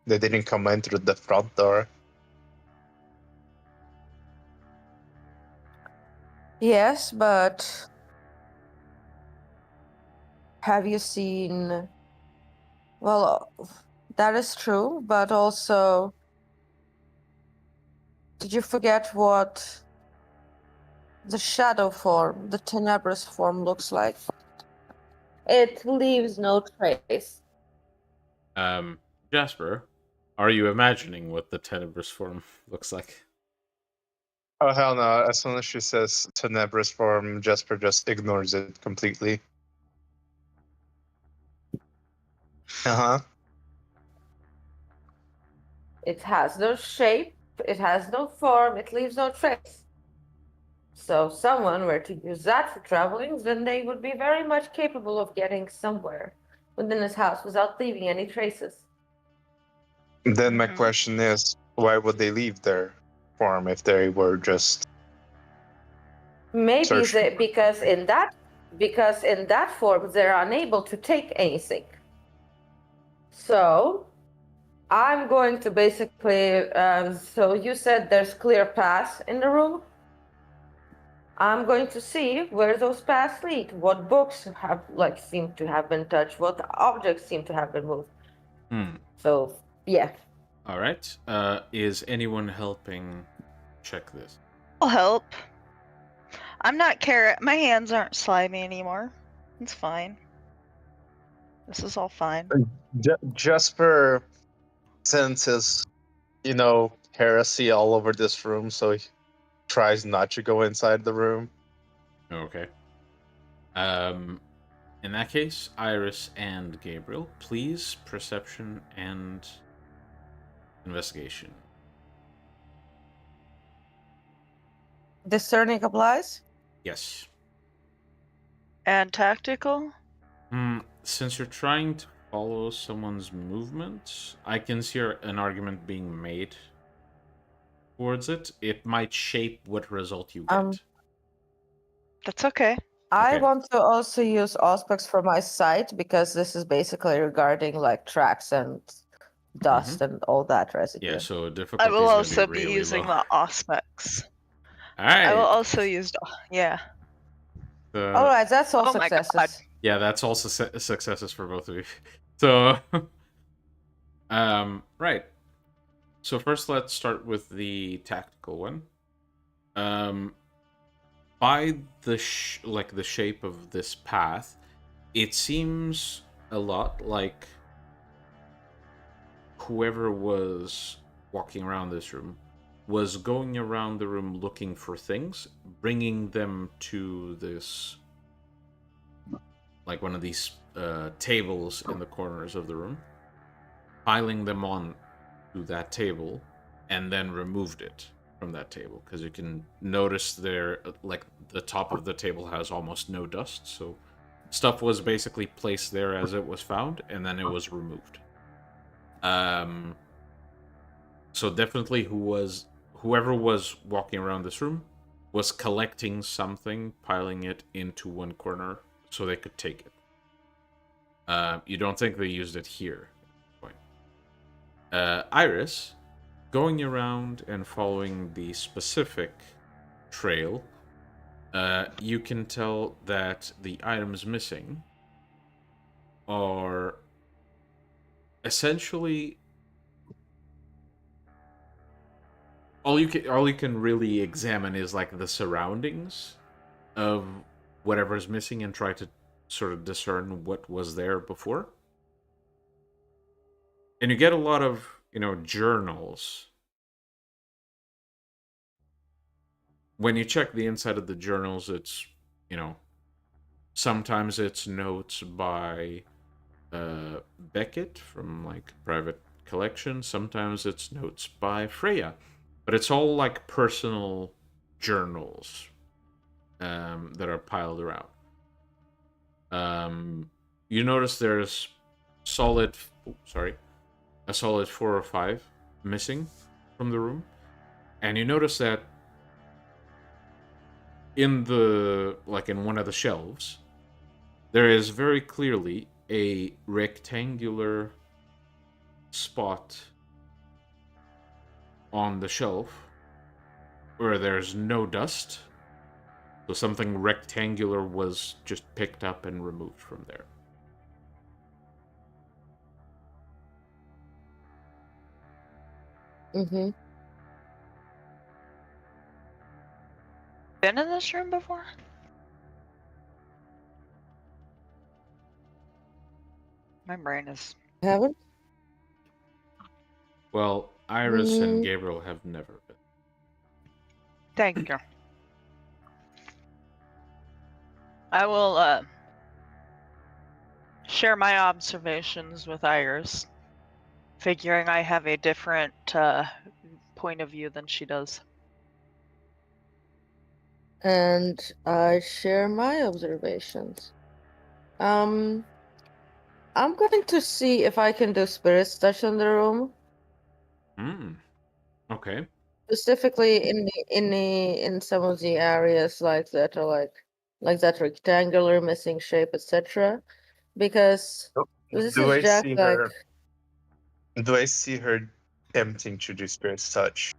They didn't come in through the front door. Yes, but have you seen... Well, that is true, but also... Did you forget what the shadow form, the tenebrous form, looks like? It leaves no trace. Jasper, are you imagining what the tenebrous form looks like? Oh, hell no. As soon as she says tenebrous form, Jesper just ignores it completely. Uh-huh. It has no shape, it has no form, it leaves no trace. So someone were to use that for traveling, then they would be very much capable of getting somewhere within this house without leaving any traces. Then my question is, why would they leave their form if they were just... Maybe searching? because in that form they're unable to take anything. So I'm going to basically. So you said there's clear paths in the room. I'm going to see where those paths lead. What books have seem to have been touched. What objects seem to have been moved. So yeah. All right. Is anyone helping check this? I'll help. I'm not carrot. My hands aren't slimy anymore. It's fine. This is all fine. Jesper senses, heresy all over this room, so he tries not to go inside the room. Okay. In that case, Iris and Gabriel, please perception and investigation. Discerning applies? Yes. And tactical? Since you're trying to follow someone's movements, I can see an argument being made towards it. It might shape what result you get. That's okay. I want to also use Auspex for my sight because this is basically regarding tracks and dust and all that residue. Yeah, so difficulty I will is gonna also be be really using low. the Auspex. Alright. I will also use Alright, that's all successes. My God. Yeah, that's also successes for both of you. So, right. So first, let's start with the tactical one. By the the shape of this path, it seems a lot like whoever was walking around this room was going around the room looking for things, bringing them to this, like one of these tables in the corners of the room, piling them on to that table, and then removed it from that table. Because you can notice there, like, the top of the table has almost no dust, so stuff was basically placed there as it was found, and then it was removed. So definitely whoever was walking around this room was collecting something, piling it into one corner so they could take it. You don't think they used it here at this point. Iris, going around and following the specific trail, you can tell that the items missing are essentially all you can really examine is like the surroundings of whatever's missing and try to sort of discern what was there before. And you get a lot of, journals. When you check the inside of the journals, it's, sometimes it's notes by Beckett from like private collection. Sometimes it's notes by Freya. But it's all like personal journals that are piled around. You notice there's a solid 4 or 5 missing from the room, and you notice that in one of the shelves, there is very clearly a rectangular spot on the shelf where there's no dust. So something rectangular was just picked up and removed from there. Mm-hmm. Been in this room before? My brain is... Haven't? Well, Iris and Gabriel have never been. Thank you. I will share my observations with Iris, figuring I have a different point of view than she does. And I share my observations. I'm going to see if I can do spirit touch in the room. Okay. Specifically in some of the areas like that are like that rectangular missing shape, etc. Because this Do is I Jack see like her? Do I see her attempting to do spirit touch?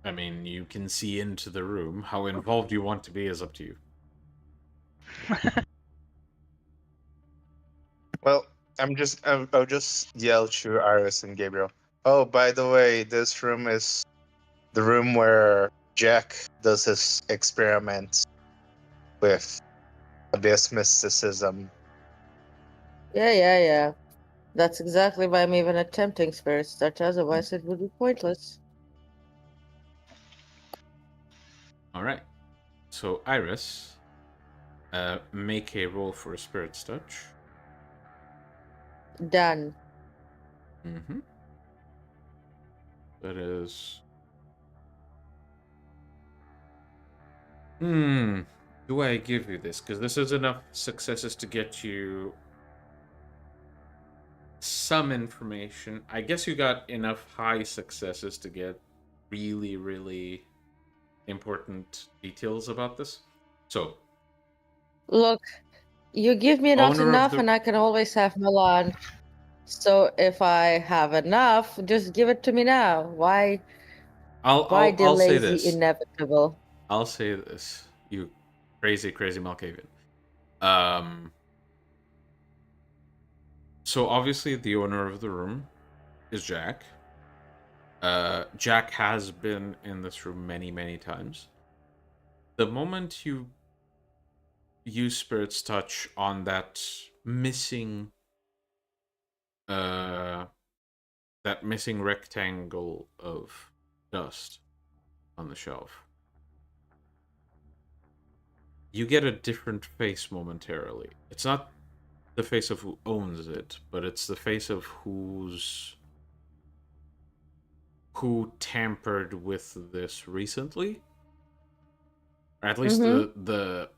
I mean, you can see into the room. How involved you want to be is up to you. Well, I'll just yell to Iris and Gabriel. Oh, by the way, this room is the room where Jack does his experiments with abyss mysticism. yeah. That's exactly why I'm even attempting spirit touch, otherwise it would be pointless. Alright. So, Iris, make a roll for a spirit's touch. Done. Mm-hmm. That is... Do I give you this? Because this is enough successes to get you some information. I guess you got enough high successes to get really, really important details about this. So, Look, you give me not owner of enough the... and I can always have Milan. So if I have enough, just give it to me now. Why I'll delay say the this. inevitable? I'll say this. You crazy, crazy Malkavian. So obviously the owner of the room is Jack. Jack has been in this room many, many times. The moment you use Spirit's Touch on that missing rectangle of dust on the shelf, you get a different face momentarily. It's not the face of who owns it, but it's the face of who tampered with this recently. Or at least the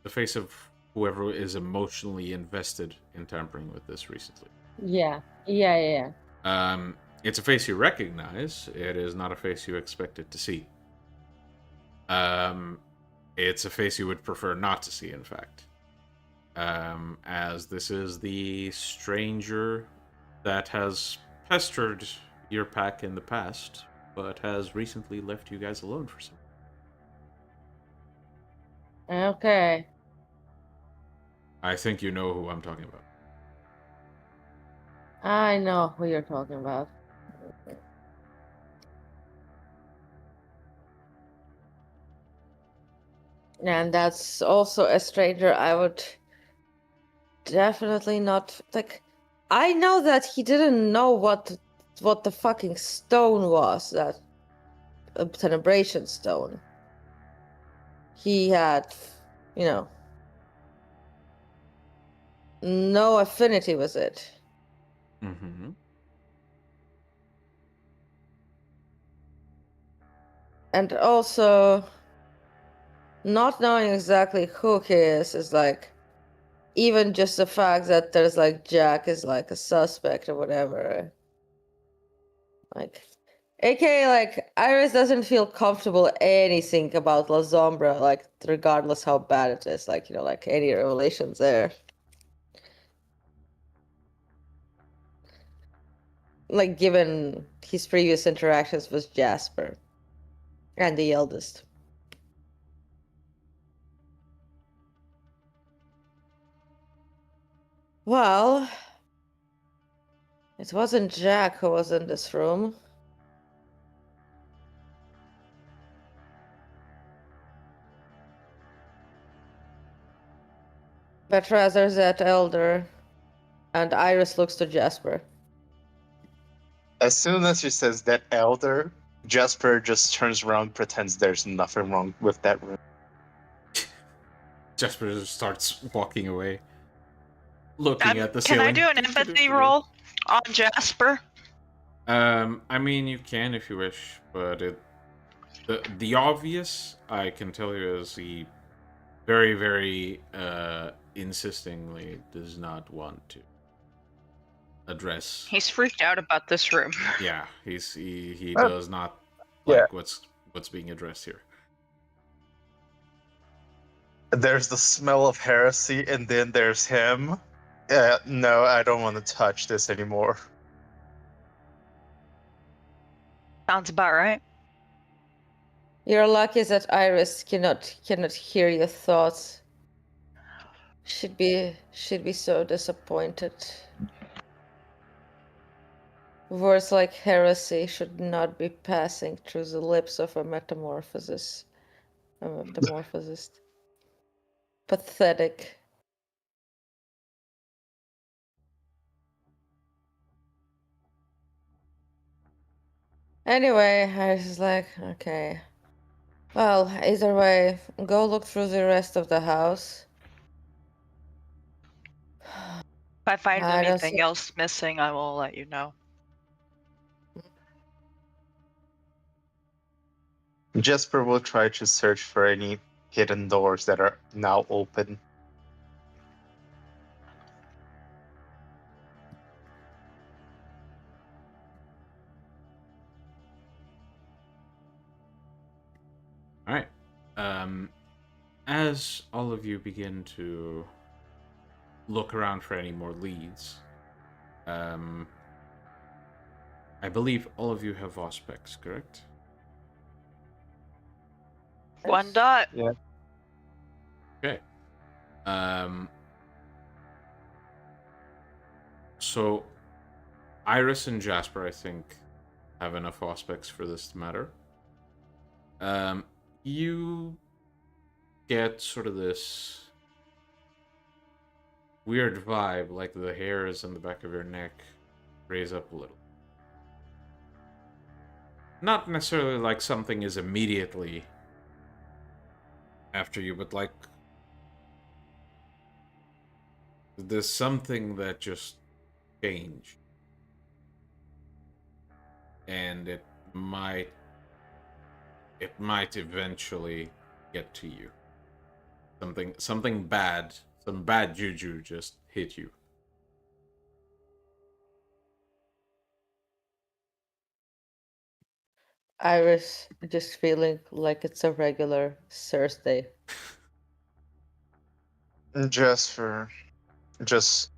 face of whoever is emotionally invested in tampering with this recently. Yeah. It's a face you recognize. It is not a face you expected to see. It's a face you would prefer not to see, in fact. As this is the stranger that has pestered your pack in the past, but has recently left you guys alone for some. Okay. I think you know who I'm talking about. I know who you're talking about. And that's also a stranger I would definitely not like. I know that he didn't know what the fucking stone was, that celebration stone. He had, no affinity with it. Mm-hmm. And also, not knowing exactly who he is like, even just the fact that there's like Jack is like a suspect or whatever. Like, aka like Iris doesn't feel comfortable anything about La Sombra, like regardless how bad it is, like, you know, like any revelations there. Like, given his previous interactions with Jasper and the eldest. Well, it wasn't Jack who was in this room. But rather that elder. And Iris looks to Jasper. As soon as she says that elder, Jasper just turns around, pretends there's nothing wrong with that room. Jasper just starts walking away, looking at the Can I ceiling. do an empathy roll on Jasper? I mean, you can if you wish, but the obvious I can tell you is he very, very insistingly does not want to address. He's freaked out about this room. Yeah, he Oh, does not yeah. like what's being addressed here. There's the smell of heresy, and then there's him. No, I don't want to touch this anymore. Sounds about right. You're lucky that Iris cannot hear your thoughts. She'd be so disappointed. Words like heresy should not be passing through the lips of a metamorphosist. Pathetic. Anyway, I was like, okay. Well, either way, go look through the rest of the house. If I find I don't anything see- else missing, I will let you know. Jasper will try to search for any hidden doors that are now open. All right. As all of you begin to look around for any more leads, I believe all of you have Auspex, correct? One dot. Yeah. Okay. So Iris and Jasper, I think, have enough Auspex for this to matter. You get sort of this weird vibe, like the hairs on the back of your neck raise up a little. Not necessarily like something is immediately after you, but like there's something that just changed. And it might eventually get to you. Something bad, some bad juju just hit you. Iris just feeling like it's a regular Thursday. Jasper just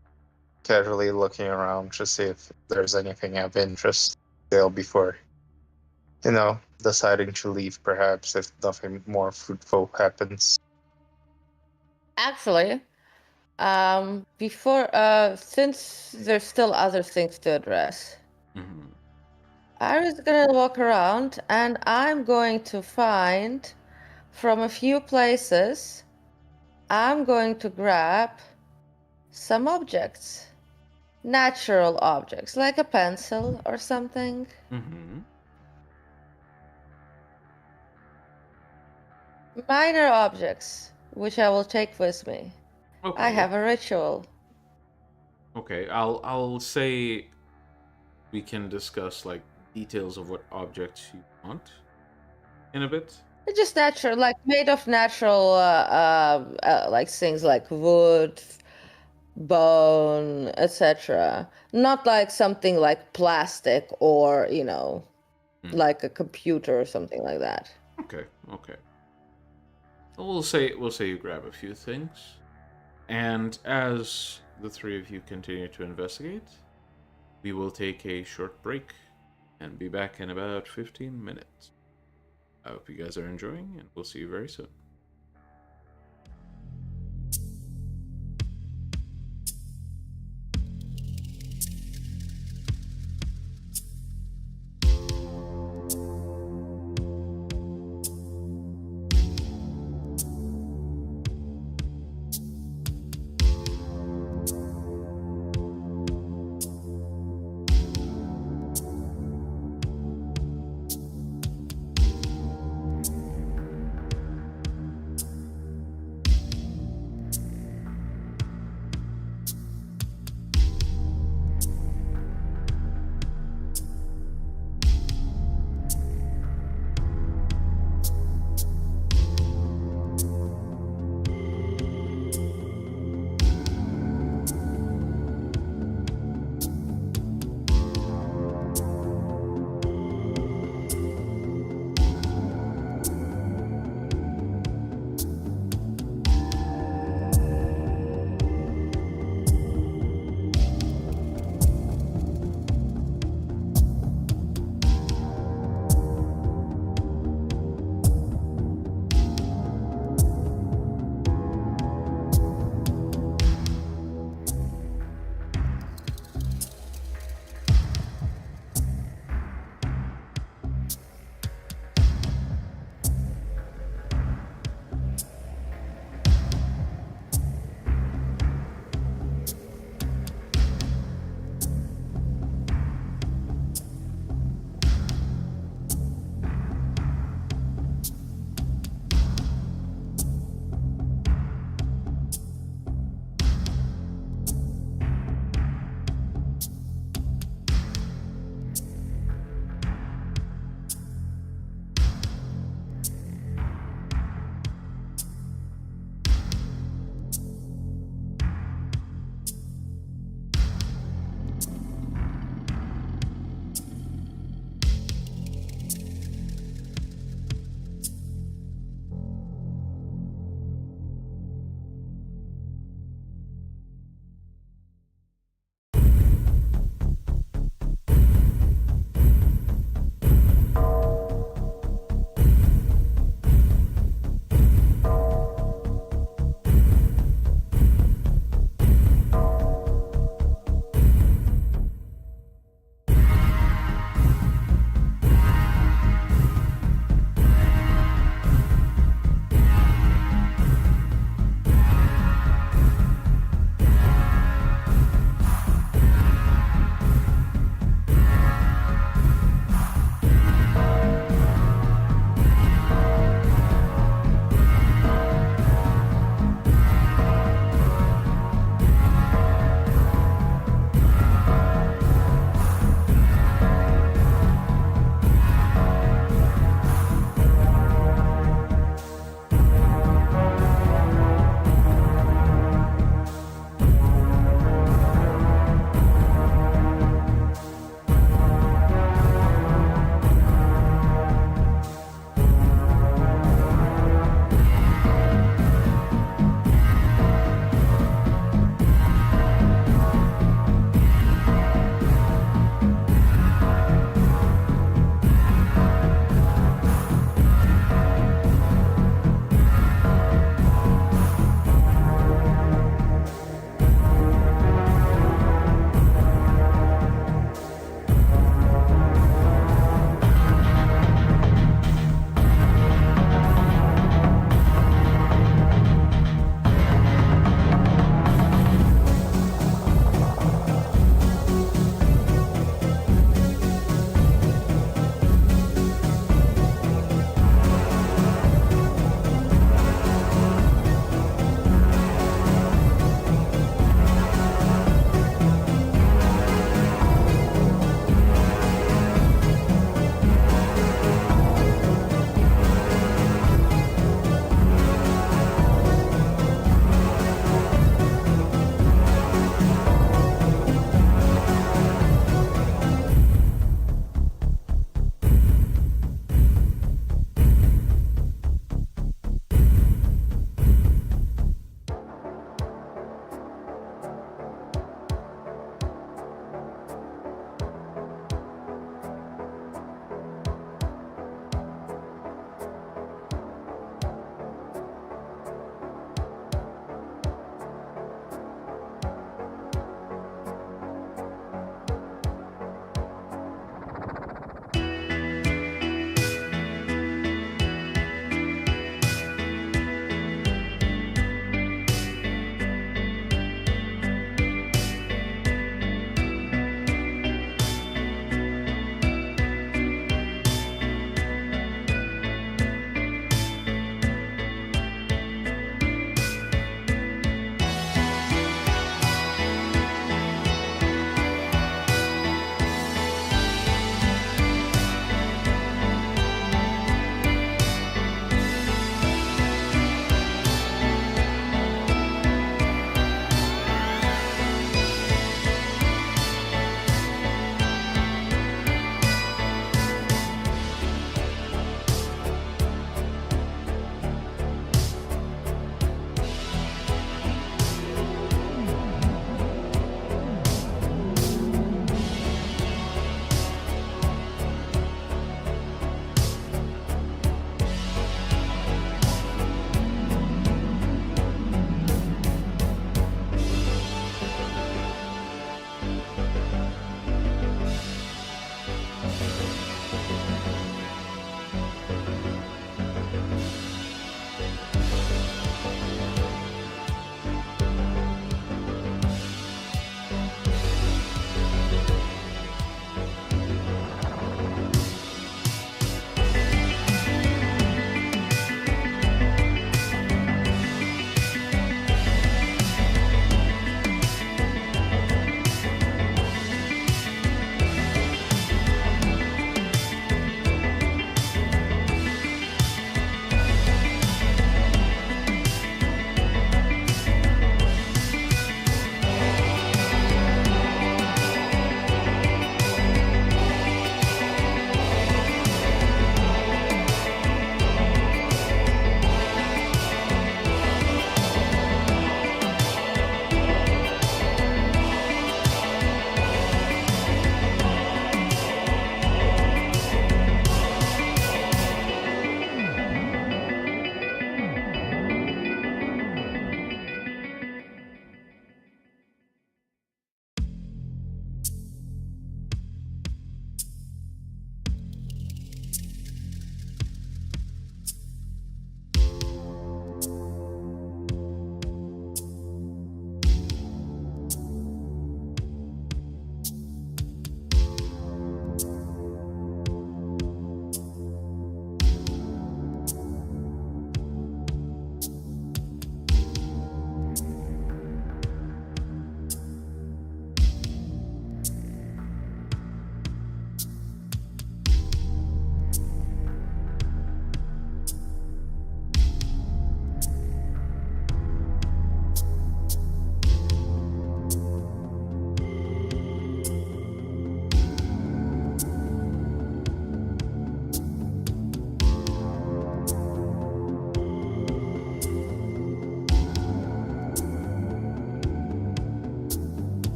casually looking around to see if there's anything of interest still before, deciding to leave, perhaps, if nothing more fruitful happens. Actually, since there's still other things to address, Mm-hmm. Iris is gonna walk around and I'm going to find from a few places, I'm going to grab some objects. Natural objects, like a pencil or something. Mm-hmm. Minor objects, which I will take with me. Okay. I have a ritual. Okay, I'll say we can discuss like details of what objects you want in a bit. It's just natural, like made of natural, like things like wood, bone, etc. Not like something like plastic or, like a computer or something like that. Okay. We'll say you grab a few things, and as the three of you continue to investigate, we will take a short break and be back in about 15 minutes. I hope you guys are enjoying, and we'll see you very soon.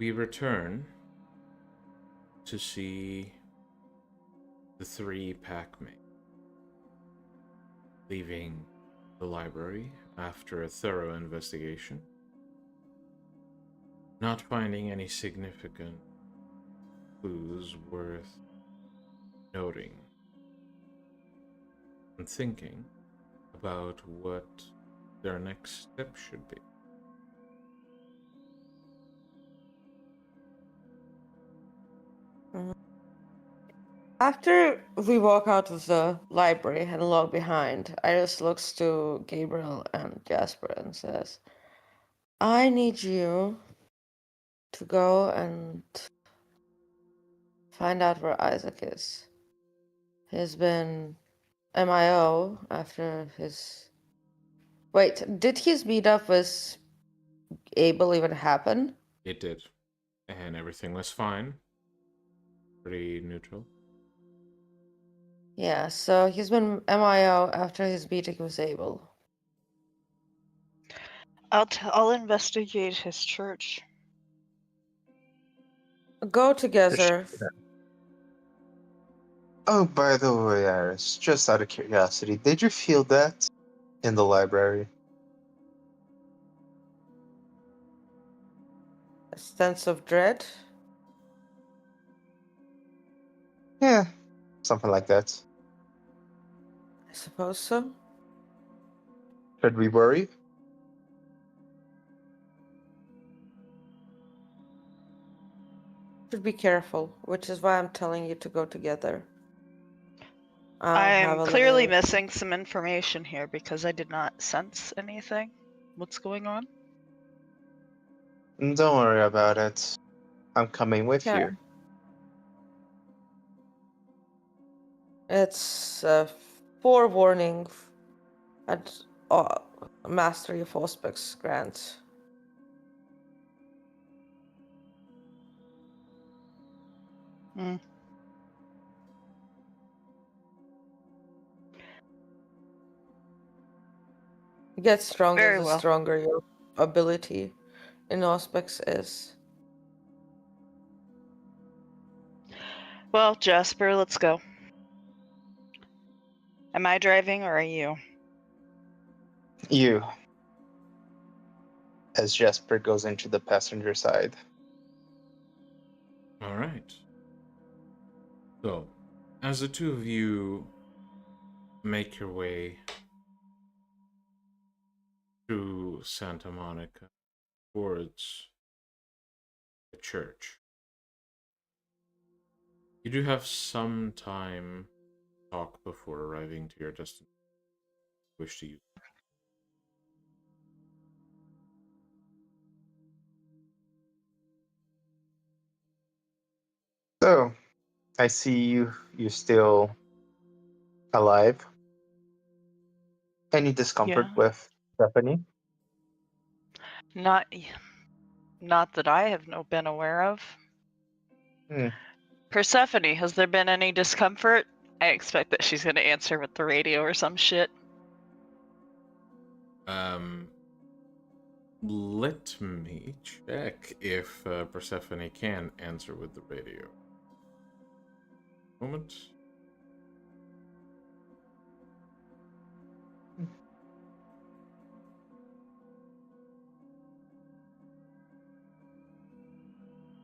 we return to see the 3 pack-mates leaving the library after a thorough investigation, not finding any significant clues worth noting, and thinking about what their next step should be. After we walk out of the library and log behind, Iris looks to Gabriel and Jasper and says, I need you to go and find out where Isaac is. He's been MIO after his... Wait, did his meetup with Abel even happen? It did, and everything was fine. Pretty neutral. Yeah, so he's been MIO after his meeting with Abel. I'll investigate his church. Go together. Oh, by the way, Iris, just out of curiosity, did you feel that in the library? A sense of dread? Yeah, something like that. I suppose so. Should we worry? Should be careful, which is why I'm telling you to go together. I'm clearly missing some information here because I did not sense anything. What's going on? Don't worry about it. I'm coming with you. It's a forewarning at Mastery of Auspex grant. It gets stronger Very the well. stronger your ability in Auspex is. Well, Jasper, let's go. Am I driving or are you? You. As Jasper goes into the passenger side. All right. So, as the two of you make your way through Santa Monica towards the church, you do have some time to talk before arriving to your destination. Wish to use. So, I see you're still alive. Any discomfort Yeah. with Stephanie? Not that I have been aware of. Persephone, has there been any discomfort? I expect that she's going to answer with the radio or some shit. Let me check if Persephone can answer with the radio. Moment.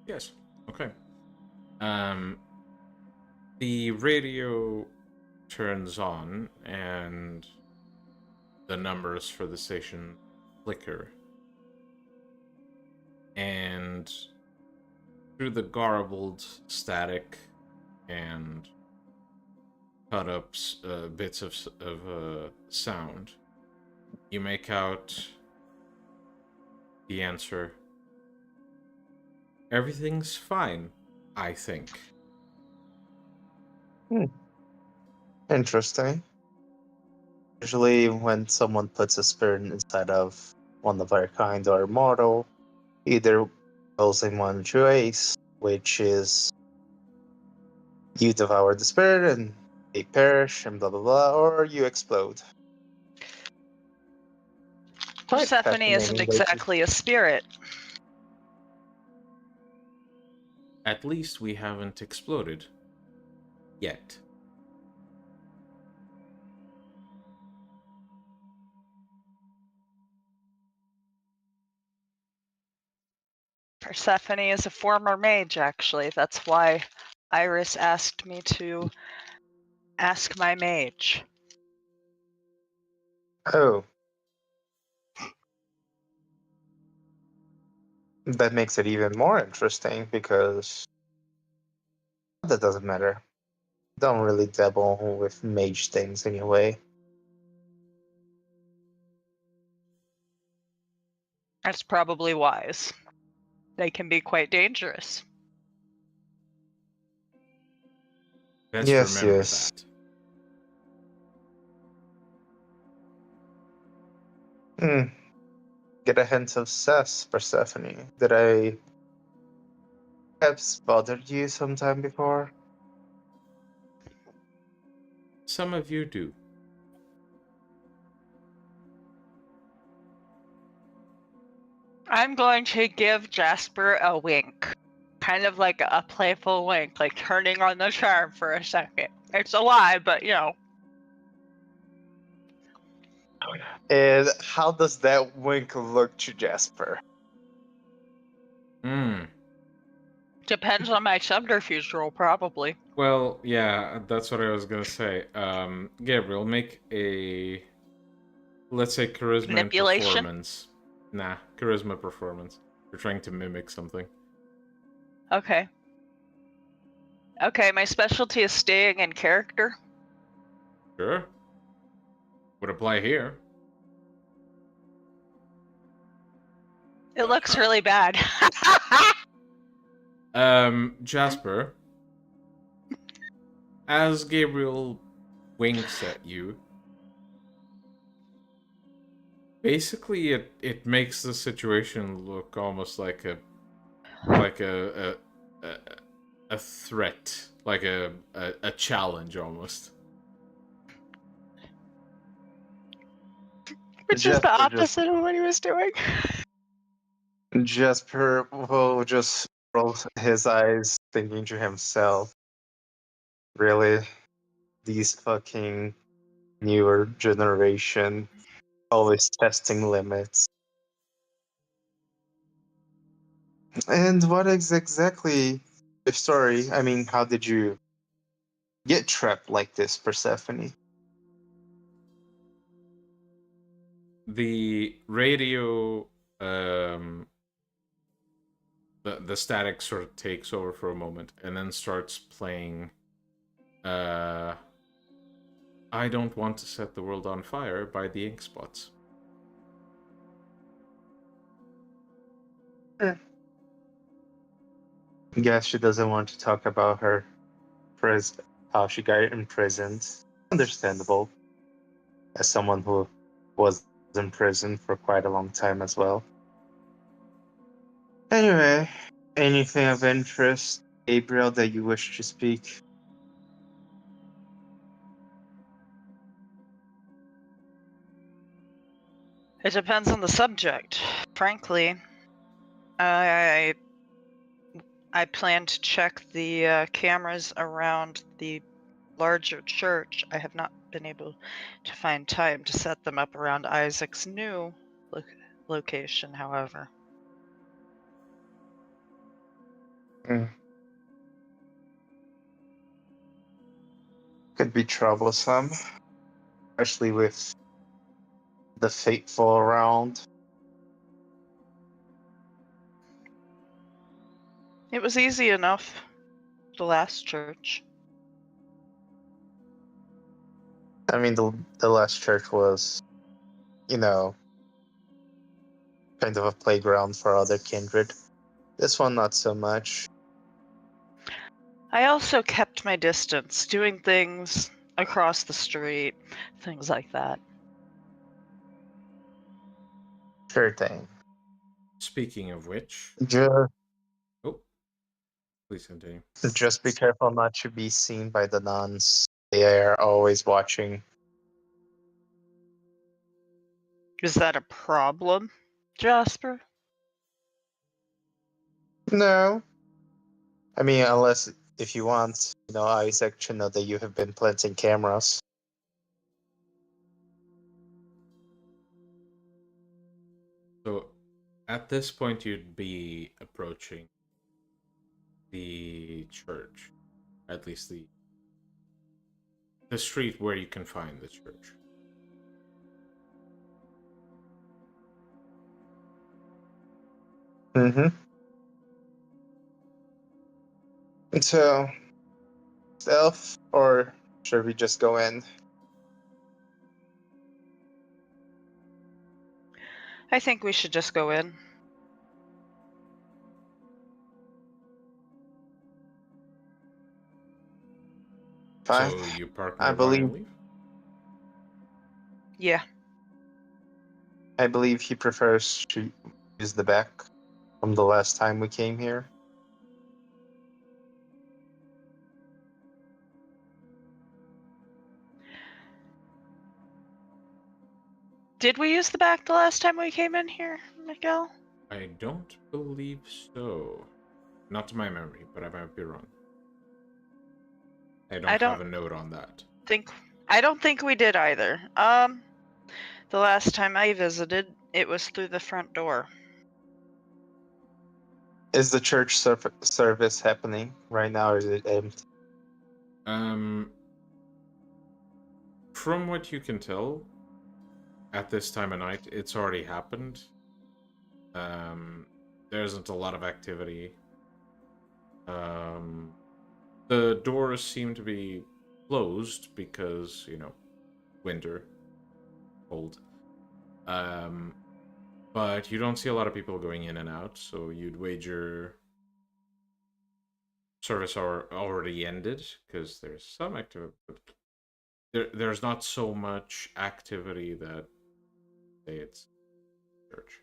Yes. Okay. The radio turns on and the numbers for the station flicker. And through the garbled static and cut up bits of sound, you make out the answer. Everything's fine, I think. Interesting. Usually when someone puts a spirit inside of one of our kind or mortal, either goes in one choice, which is you devour the spirit and they perish and blah blah blah, or you explode. Quite Persephone isn't fascinating. exactly a spirit. At least we haven't exploded. Yet. Persephone is a former mage, actually. That's why Iris asked me to ask my mage. Oh. That makes it even more interesting because that doesn't matter. Don't really dabble with mage things anyway. That's probably wise. They can be quite dangerous. Best Yes, remember yes. that. Get a hint of sass, Persephone. Did I perhaps bothered you sometime before? Some of you do. I'm going to give Jasper a wink. Kind of like a playful wink, like turning on the charm for a second. It's a lie, but you know. And how does that wink look to Jasper? Depends on my subterfuge roll, probably. Well, yeah, that's what I was gonna say. Gabriel, make a, let's say, charisma and Manipulation? performance. Nah, charisma performance. You're trying to mimic something. Okay. Okay, my specialty is staying in character. Sure. Would apply here. It looks really bad. Jasper, as Gabriel winks at you, basically it makes the situation look almost like a threat, like a challenge almost. Which is the opposite of what he was doing. Jasper will just roll his eyes, thinking to himself, really? These fucking newer generation always testing limits. And what is exactly the story? I mean, how did you get trapped like this, Persephone? The radio, the static sort of takes over for a moment and then starts playing I Don't Want to Set the World on Fire by the Ink Spots. Guess she doesn't want to talk about her how she got imprisoned. Understandable, as someone who was in prison for quite a long time as well. Anyway, anything of interest, Gabriel, that you wish to speak? It depends on the subject. Frankly, I plan to check the cameras around the larger church. I have not been able to find time to set them up around Isaac's new location, however. Could be troublesome, especially with the faithful around. It was easy enough, the last church. I mean, the last church was, you know, kind of a playground for other kindred. This one, not so much. I also kept my distance, doing things across the street, things like that. Sure thing. Speaking of which, Just, oh, please continue. just be careful not to be seen by the nuns. They are always watching. Is that a problem, Jasper? No. I mean, unless if you want, Isaac to know that you have been planting cameras. So, at this point, you'd be approaching the church, at least the street where you can find the church. Mm-hmm. So, stealth, or should we just go in? I think we should just go in. Fine. So you park I nearby believe and leave? Yeah. I believe he prefers to use the back from the last time we came here. Did we use the back the last time we came in here, Miguel? I don't believe so. Not to my memory, but I might be wrong. I don't have a note on that. I don't think we did either. The last time I visited, it was through the front door. Is the church service happening right now, or is it empty? From what you can tell, at this time of night, it's already happened. There isn't a lot of activity. The doors seem to be closed because, winter, cold. But you don't see a lot of people going in and out, so you'd wager service already ended, because there's some activity, but there's not so much activity that say it's church.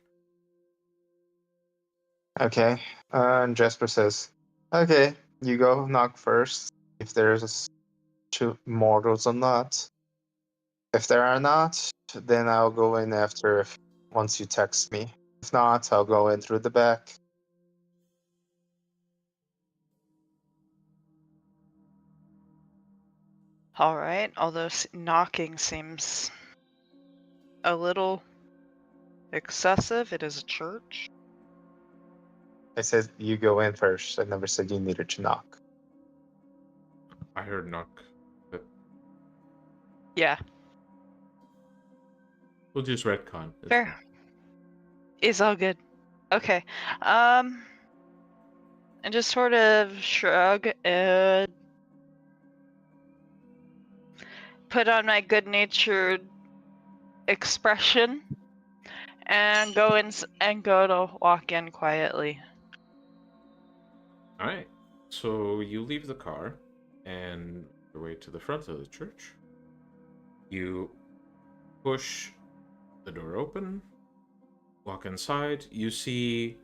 Okay. And Jasper says, "Okay, you go knock first. If there's two mortals or not. If there are not, then I'll go in after once you text me. If not, I'll go in through the back." All right, although knocking seems a little excessive, it is a church. I said you go in first. I never said you needed to knock. I heard knock, but Yeah. we'll just retcon. Fair. Fine. It's all good. Okay. And just sort of shrug and put on my good-natured expression and go to walk in quietly. All right. So you leave the car and make your way to the front of the church. You push the door open, walk inside. You see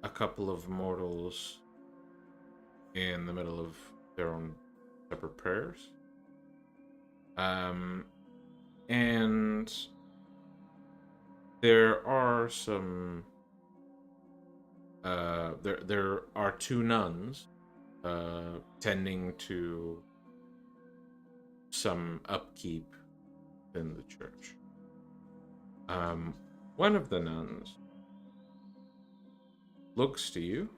a couple of mortals in the middle of their own separate prayers. And there are some there are two nuns tending to some upkeep in the church. One of the nuns looks to you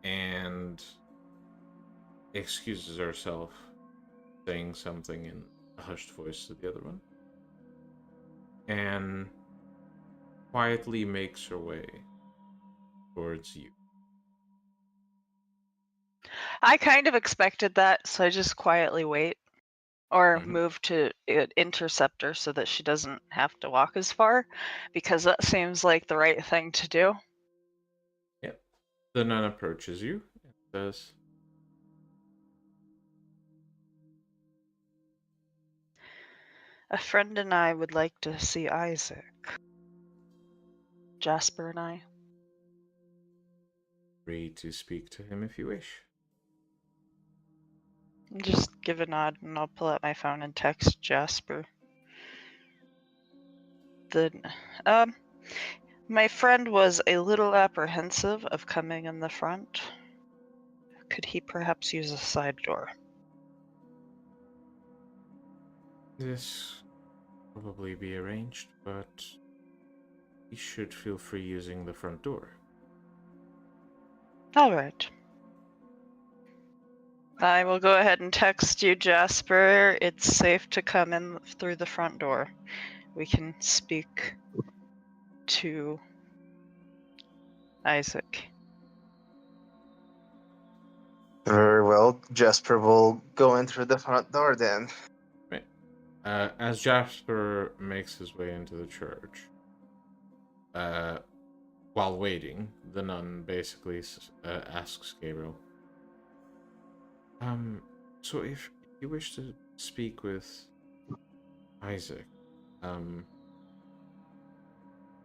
and excuses herself, saying something in a hushed voice to the other one, and quietly makes her way towards you. I kind of expected that, so I just quietly wait or Mhm. move to intercept her so that she doesn't have to walk as far, because that seems like the right thing to do. Yep. The nun approaches you and says, A friend and I would like to see Isaac. Jasper and I. free to speak to him if you wish. Just give a nod and I'll pull out my phone and text Jasper. My friend was a little apprehensive of coming in the front. Could he perhaps use a side door? This probably be arranged, but he should feel free using the front door. All right. I will go ahead and text you, Jasper. It's safe to come in through the front door. We can speak to Isaac. Very well. Jasper will go in through the front door then. Right. As Jasper makes his way into the church, while waiting, the nun basically asks Gabriel, so if you wish to speak with Isaac,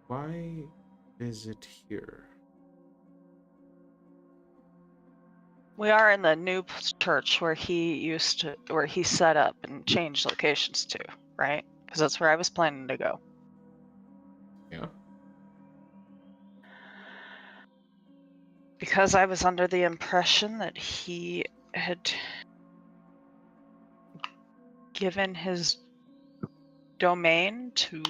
why visit here? We are in the new church where he set up and changed locations to, right? Because that's where I was planning to go. Yeah. Because I was under the impression that he had given his domain to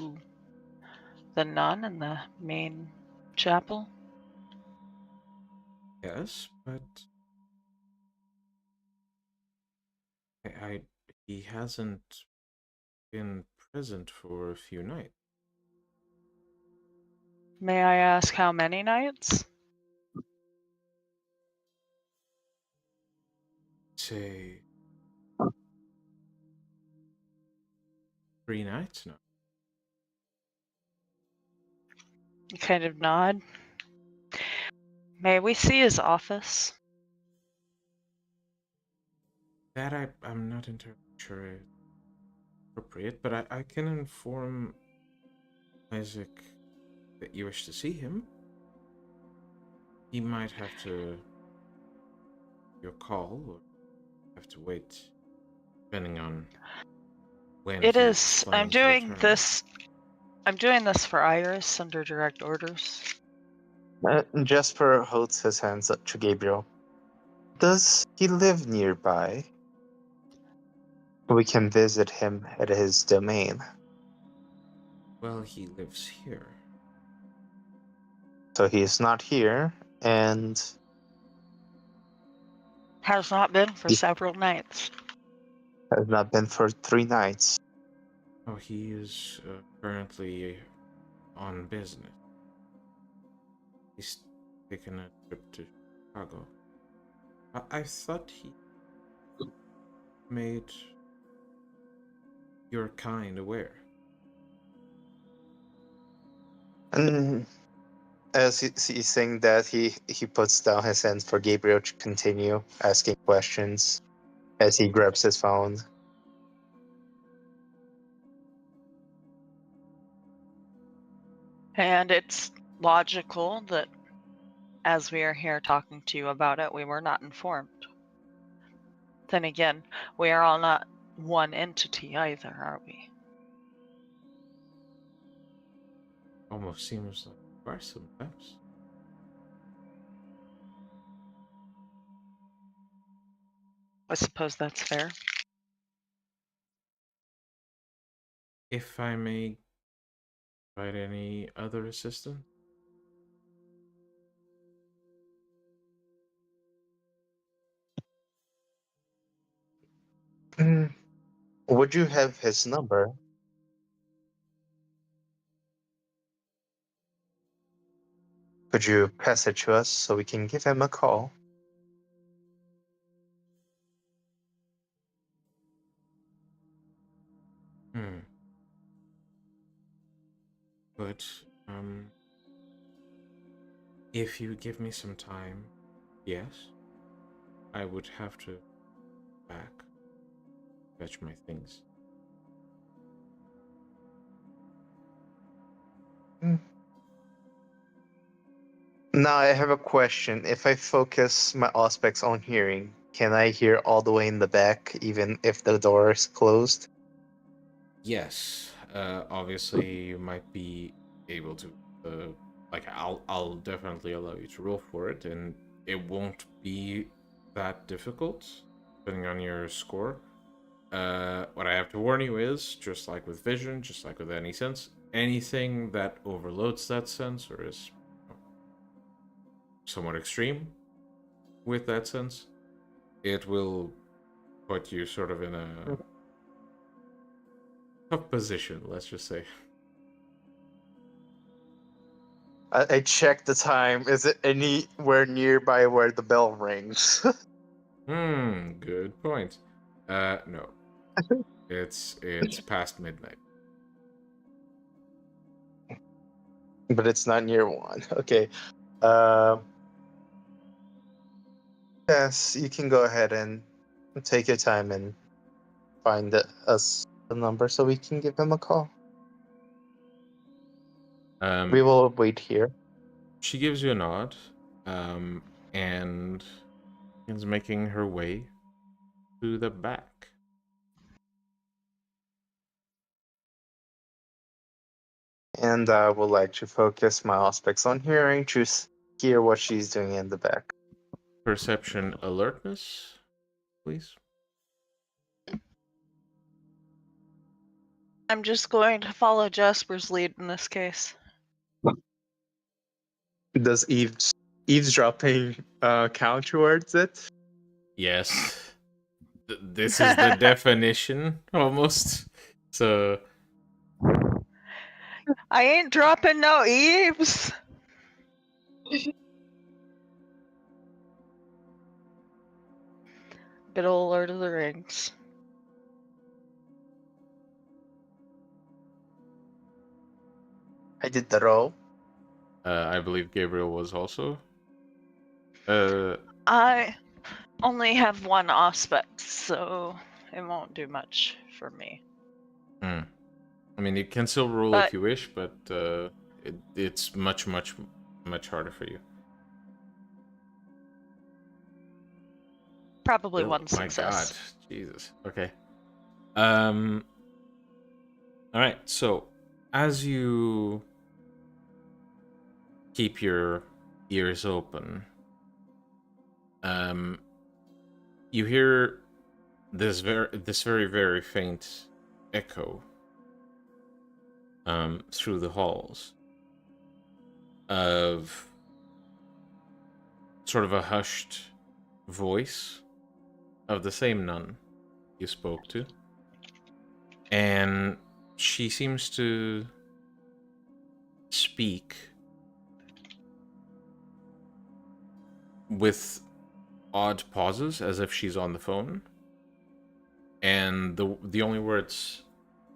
the nun in the main chapel. Yes, but he hasn't been present for a few nights. May I ask how many nights? Say 3 nights now. You kind of nod. May we see his office? That I'm not entirely sure it's appropriate, but I can inform Isaac that you wish to see him. He might have to your call or have to wait, depending on when It he's is. planning to return. I'm doing this for Iris under direct orders. Jasper holds his hands up to Gabriel. Does he live nearby? We can visit him at his domain. Well, he lives here. So he is not here, and Has not been for he several nights. has not been for 3 nights. Oh, he is currently on business. He's taken a trip to Chicago. I thought he made your kind aware. And as he's saying that, he puts down his hands for Gabriel to continue asking questions as he grabs his phone. And it's logical that as we are here talking to you about it, we were not informed. Then again, we are all not one entity either, are we? Almost seems like you are sometimes. I suppose that's fair. If I may provide any other assistance? Would you have his number? Could you pass it to us so we can give him a call? But, if you give me some time, yes, I would have to back, fetch my things. Now I have a question. If I focus my aspects on hearing, can I hear all the way in the back, even if the door is closed? Yes, obviously you might be able to, I'll definitely allow you to roll for it, and it won't be that difficult, depending on your score. What I have to warn you is, just like with vision, just like with any sense, anything that overloads that sense or is somewhat extreme with that sense, it will put you sort of in a tough position, let's just say. I checked the time. Is it anywhere nearby where the bell rings? Good point. No. It's past midnight. But it's not near one. Okay. Yes, you can go ahead and take your time and find us the number so we can give him a call. We will wait here. She gives you a nod, and is making her way to the back. And I would like to focus my aspects on hearing to hear what she's doing in the back. Perception alertness, please. I'm just going to follow Jasper's lead in this case. Does eavesdropping count towards it? Yes. This is the definition, almost. So... I ain't dropping no eaves! Good old Lord of the Rings. I did the roll. I believe Gabriel was also. I only have one aspect, so it won't do much for me. I mean, you can still roll if you wish, but it's much, much, much harder for you. Probably Oh, one success. My God, Jesus. Okay. All right. So, as you keep your ears open, you hear this very, very faint echo through the halls of sort of a hushed voice of the same nun you spoke to, and she seems to speak with odd pauses as if she's on the phone, and the only words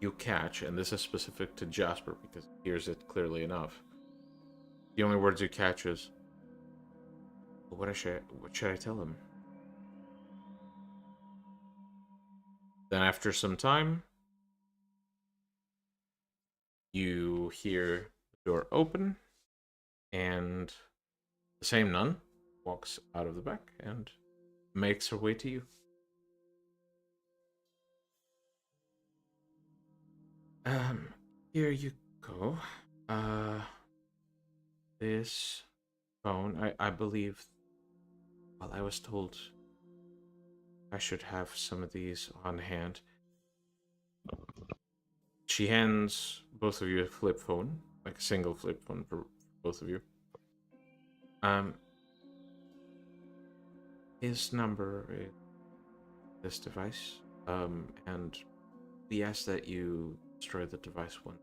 you catch, and this is specific to Jasper because he hears it clearly enough, the only words you catch is, what should I tell him? Then after some time, you hear the door open, and the same nun walks out of the back and makes her way to you. Here you go. This phone, I believe, well, I was told I should have some of these on hand. She hands both of you a flip phone, like a single flip phone for both of you. His number is this device, and we ask that you destroy the device one.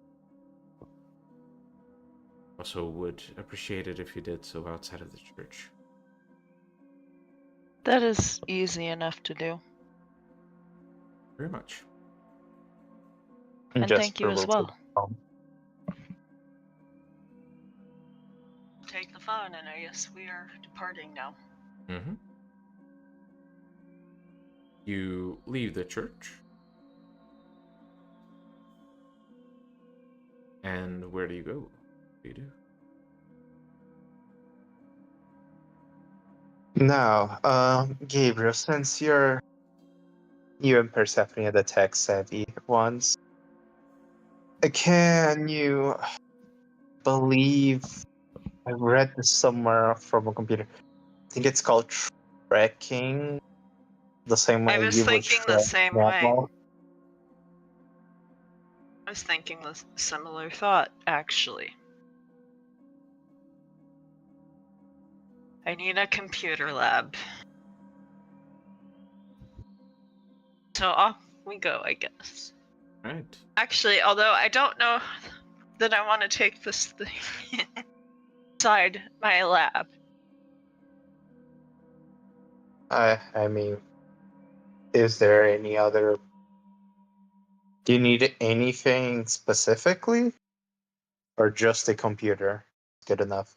Also would appreciate it if you did so outside of the church. That is easy enough to do. Very much. And thank you as well. Take the phone, and I guess we are departing now. Mm-hmm. You leave the church. And where do you go? What do you do? Now, Gabriel, since you and Persephone are the tech-savvy ones, can you believe I read this somewhere from a computer? I think it's called Wrecking the same way I was you would thinking the shred same way. normal? I was thinking the similar thought, actually. I need a computer lab. So off we go, I guess. Right. Actually, although I don't know that I want to take this thing inside my lab. I mean, is there any other? Do you need anything specifically, or just a computer? Good enough.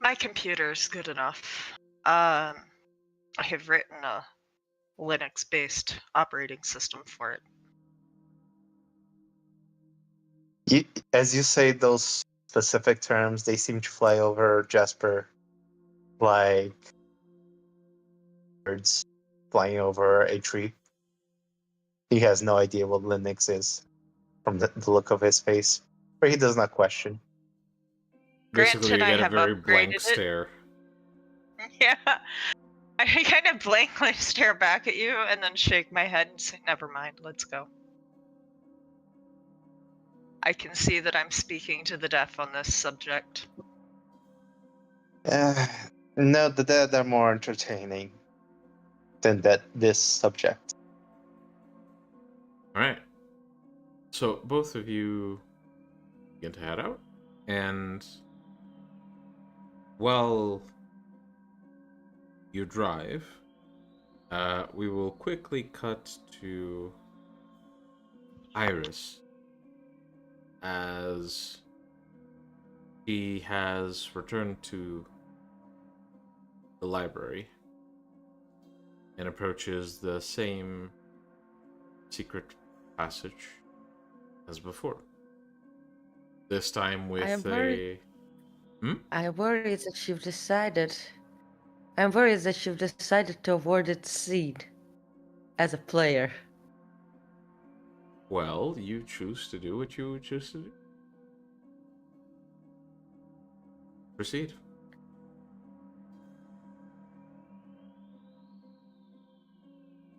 My computer's good enough. I have written a Linux-based operating system for it. As you say those specific terms, they seem to fly over Jasper like birds flying over a tree. He has no idea what Linux is from the look of his face, but he does not question. Basically, Granted, you I get a have very blank upgraded it. stare. Yeah. I kind of blankly stare back at you and then shake my head and say, never mind, let's go. I can see that I'm speaking to the deaf on this subject. No, the dead are more entertaining than this subject. Alright. So, both of you begin to head out, and while you drive, we will quickly cut to Iris as she has returned to the library and approaches the same secret passage as before. This time with am a... worried. I'm worried that you've decided. I'm worried that you've decided to avoid its seed as a player. Well, you choose to do what you choose to do. Proceed.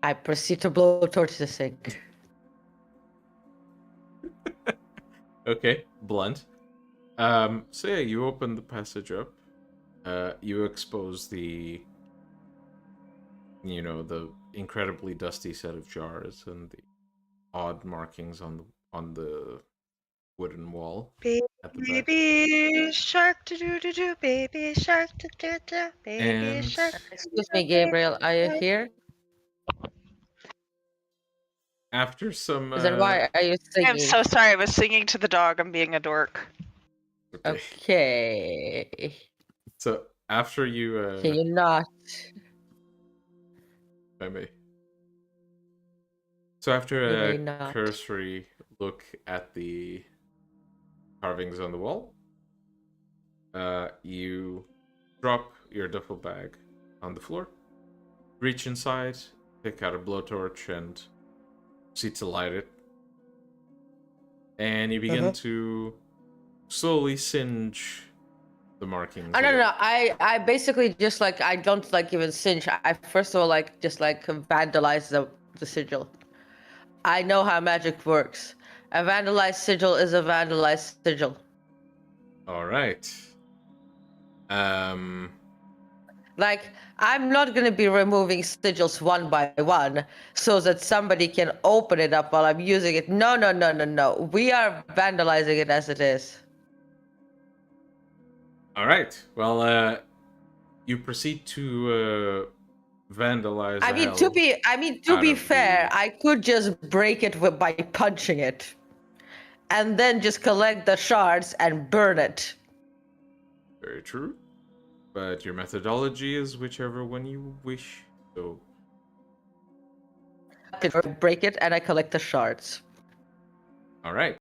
I proceed to blow towards the sink. Okay, blunt. So yeah, you open the passage up. You expose the, the incredibly dusty set of jars and the odd markings on the wooden wall at the back. Baby shark, do do do do, baby shark, do do do, baby And shark. Excuse me, Gabriel, are you here? after some, Then why are you singing? I'm so sorry, I was singing to the dog. I'm being a dork. Okay. So after you, Can you not? if I may. So after You may a not. cursory look at the carvings on the wall, you drop your duffel bag on the floor, reach inside, pick out a blowtorch, and proceed to light it. And you begin to slowly singe the markings. Oh, no, away. no, no. I basically just like, I don't like even singe. I first of all like just like vandalize the sigil. I know how magic works. A vandalized sigil is a vandalized sigil. All right. Like, I'm not gonna be removing sigils one by one so that somebody can open it up while I'm using it. No, no, no, no, no. We are vandalizing it as it is. All right. Well, you proceed to vandalize. I mean, to be fair, I could just break it by punching it, and then just collect the shards and burn it. Very true. But your methodology is whichever one you wish. So. I break it and I collect the shards. All right.